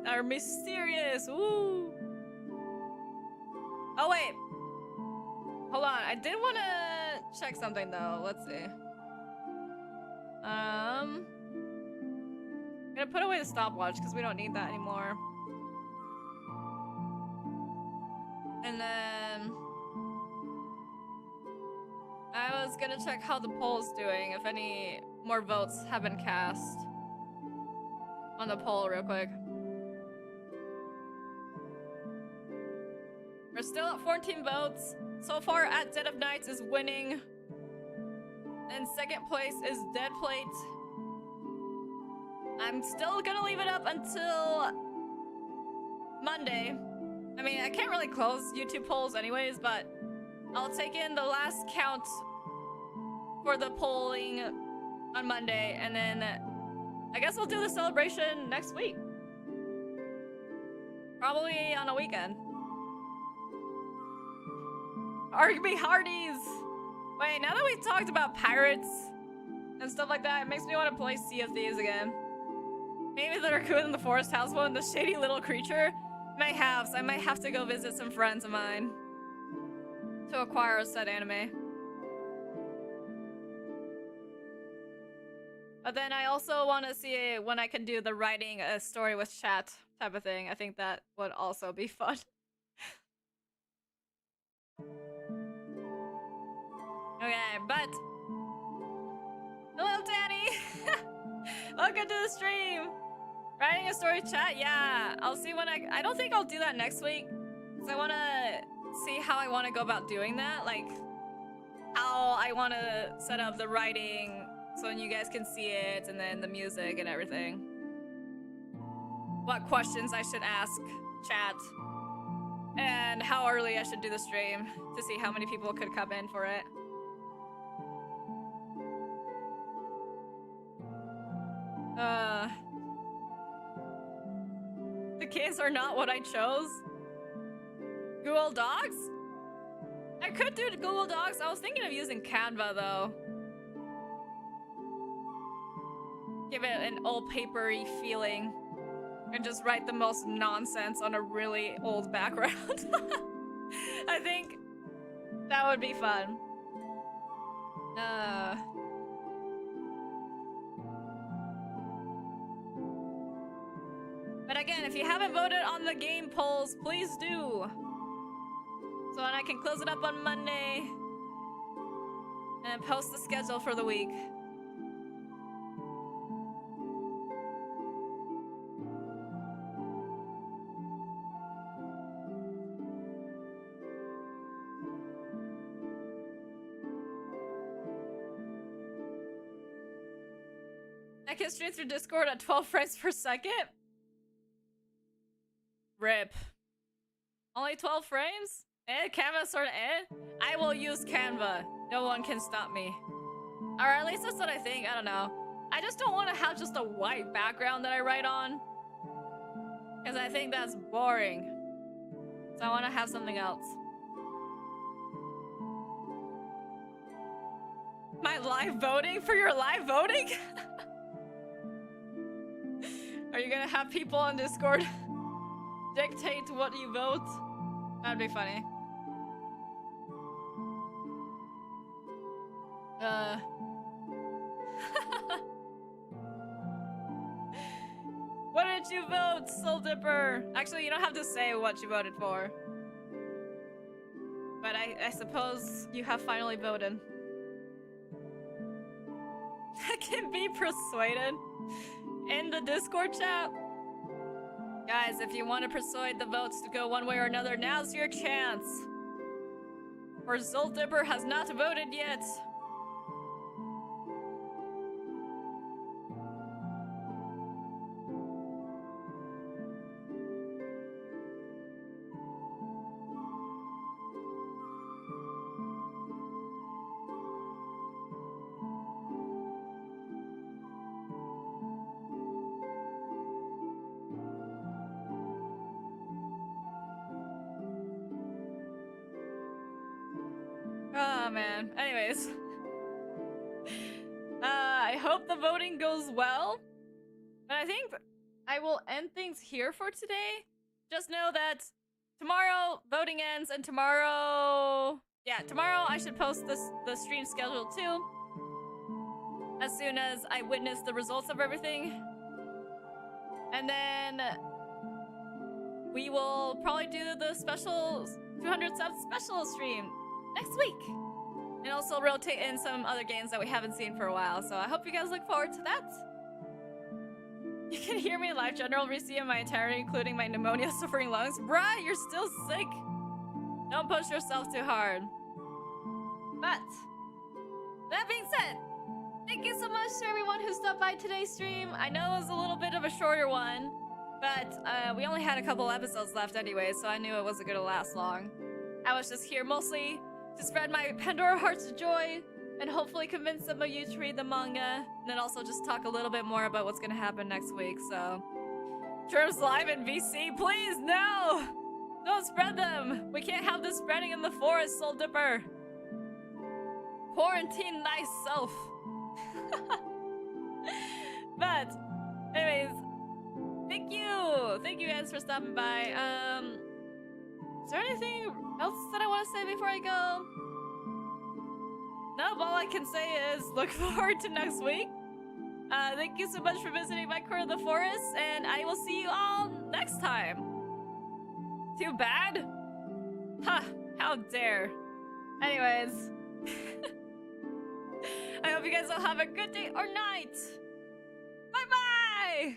are mysterious. Ooh. Oh wait, hold on. I did want to check something though. Let's see. I'm gonna put away the stopwatch because we don't need that anymore. And then I was gonna check how the poll's doing, if any more votes have been cast on the poll real quick. We're still at 14 votes. So far, At Dead of Nights is winning. And second place is Dead Plate. I'm still gonna leave it up until Monday. I mean, I can't really close YouTube polls anyways, but I'll take in the last count for the polling on Monday, and then I guess we'll do the celebration next week. Probably on a weekend. Argby Hardies! Wait, now that we've talked about pirates and stuff like that, it makes me want to play Sea of Thieves again. Maybe the raccoon in the forest house one, the shady little creature. May have, so I might have to go visit some friends of mine to acquire said anime. But then I also want to see when I can do the writing a story with chat type of thing. I think that would also be fun. Okay, but hello, Danny. Welcome to the stream. Writing a story chat, yeah. I'll see when I don't think I'll do that next week, because I want to see how I want to go about doing that, like how I want to set up the writing so you guys can see it, and then the music and everything. What questions I should ask chat, and how early I should do the stream to see how many people could come in for it. The kids are not what I chose. Google Docs? I could do Google Docs. I was thinking of using Canva though. Give it an old papery feeling. And just write the most nonsense on a really old background. I think that would be fun. But again, if you haven't voted on the game polls, please do. So then I can close it up on Monday and post the schedule for the week. I can stream through Discord at 12 frames per second. RIP. Only 12 frames? Canva sort of I will use Canva. No one can stop me. Or at least that's what I think. I don't know. I just don't want to have just a white background that I write on. Because I think that's boring. So I want to have something else. My live voting for your live voting? Are you gonna have people on Discord dictate what you vote? That'd be funny. What did you vote, Soul Dipper? Actually, you don't have to say what you voted for. But I suppose you have finally voted. I can be persuaded in the Discord chat. Guys, if you want to persuade the votes to go one way or another, now's your chance. For Zolt Dipper has not voted yet. Oh man. Anyways. I hope the voting goes well. But I think I will end things here for today. Just know that tomorrow voting ends, and tomorrow I should post the stream schedule too. As soon as I witness the results of everything. And then we will probably do the special 200 subs special stream next week. And also rotate in some other games that we haven't seen for a while. So I hope you guys look forward to that. You can hear me live general receive my entirety, including my pneumonia suffering lungs. Bruh, you're still sick. Don't push yourself too hard. But that being said, thank you so much to everyone who stopped by today's stream. I know it was a little bit of a shorter one, but we only had a couple episodes left anyway, so I knew it wasn't gonna last long. I was just here mostly to spread my Pandora Hearts joy and hopefully convince some of you to read the manga, and then also just talk a little bit more about what's gonna happen next week. So Terms live in VC, please, no! Don't spread them! We can't have this spreading in the forest, Soul Dipper. Quarantine thyself. But anyways, thank you guys for stopping by. Is there anything else that I want to say before I go? Nope, all I can say is look forward to next week. Thank you so much for visiting my corner of the forest, and I will see you all next time. Too bad? Huh, how dare. Anyways. I hope you guys all have a good day or night. Bye-bye! Bye.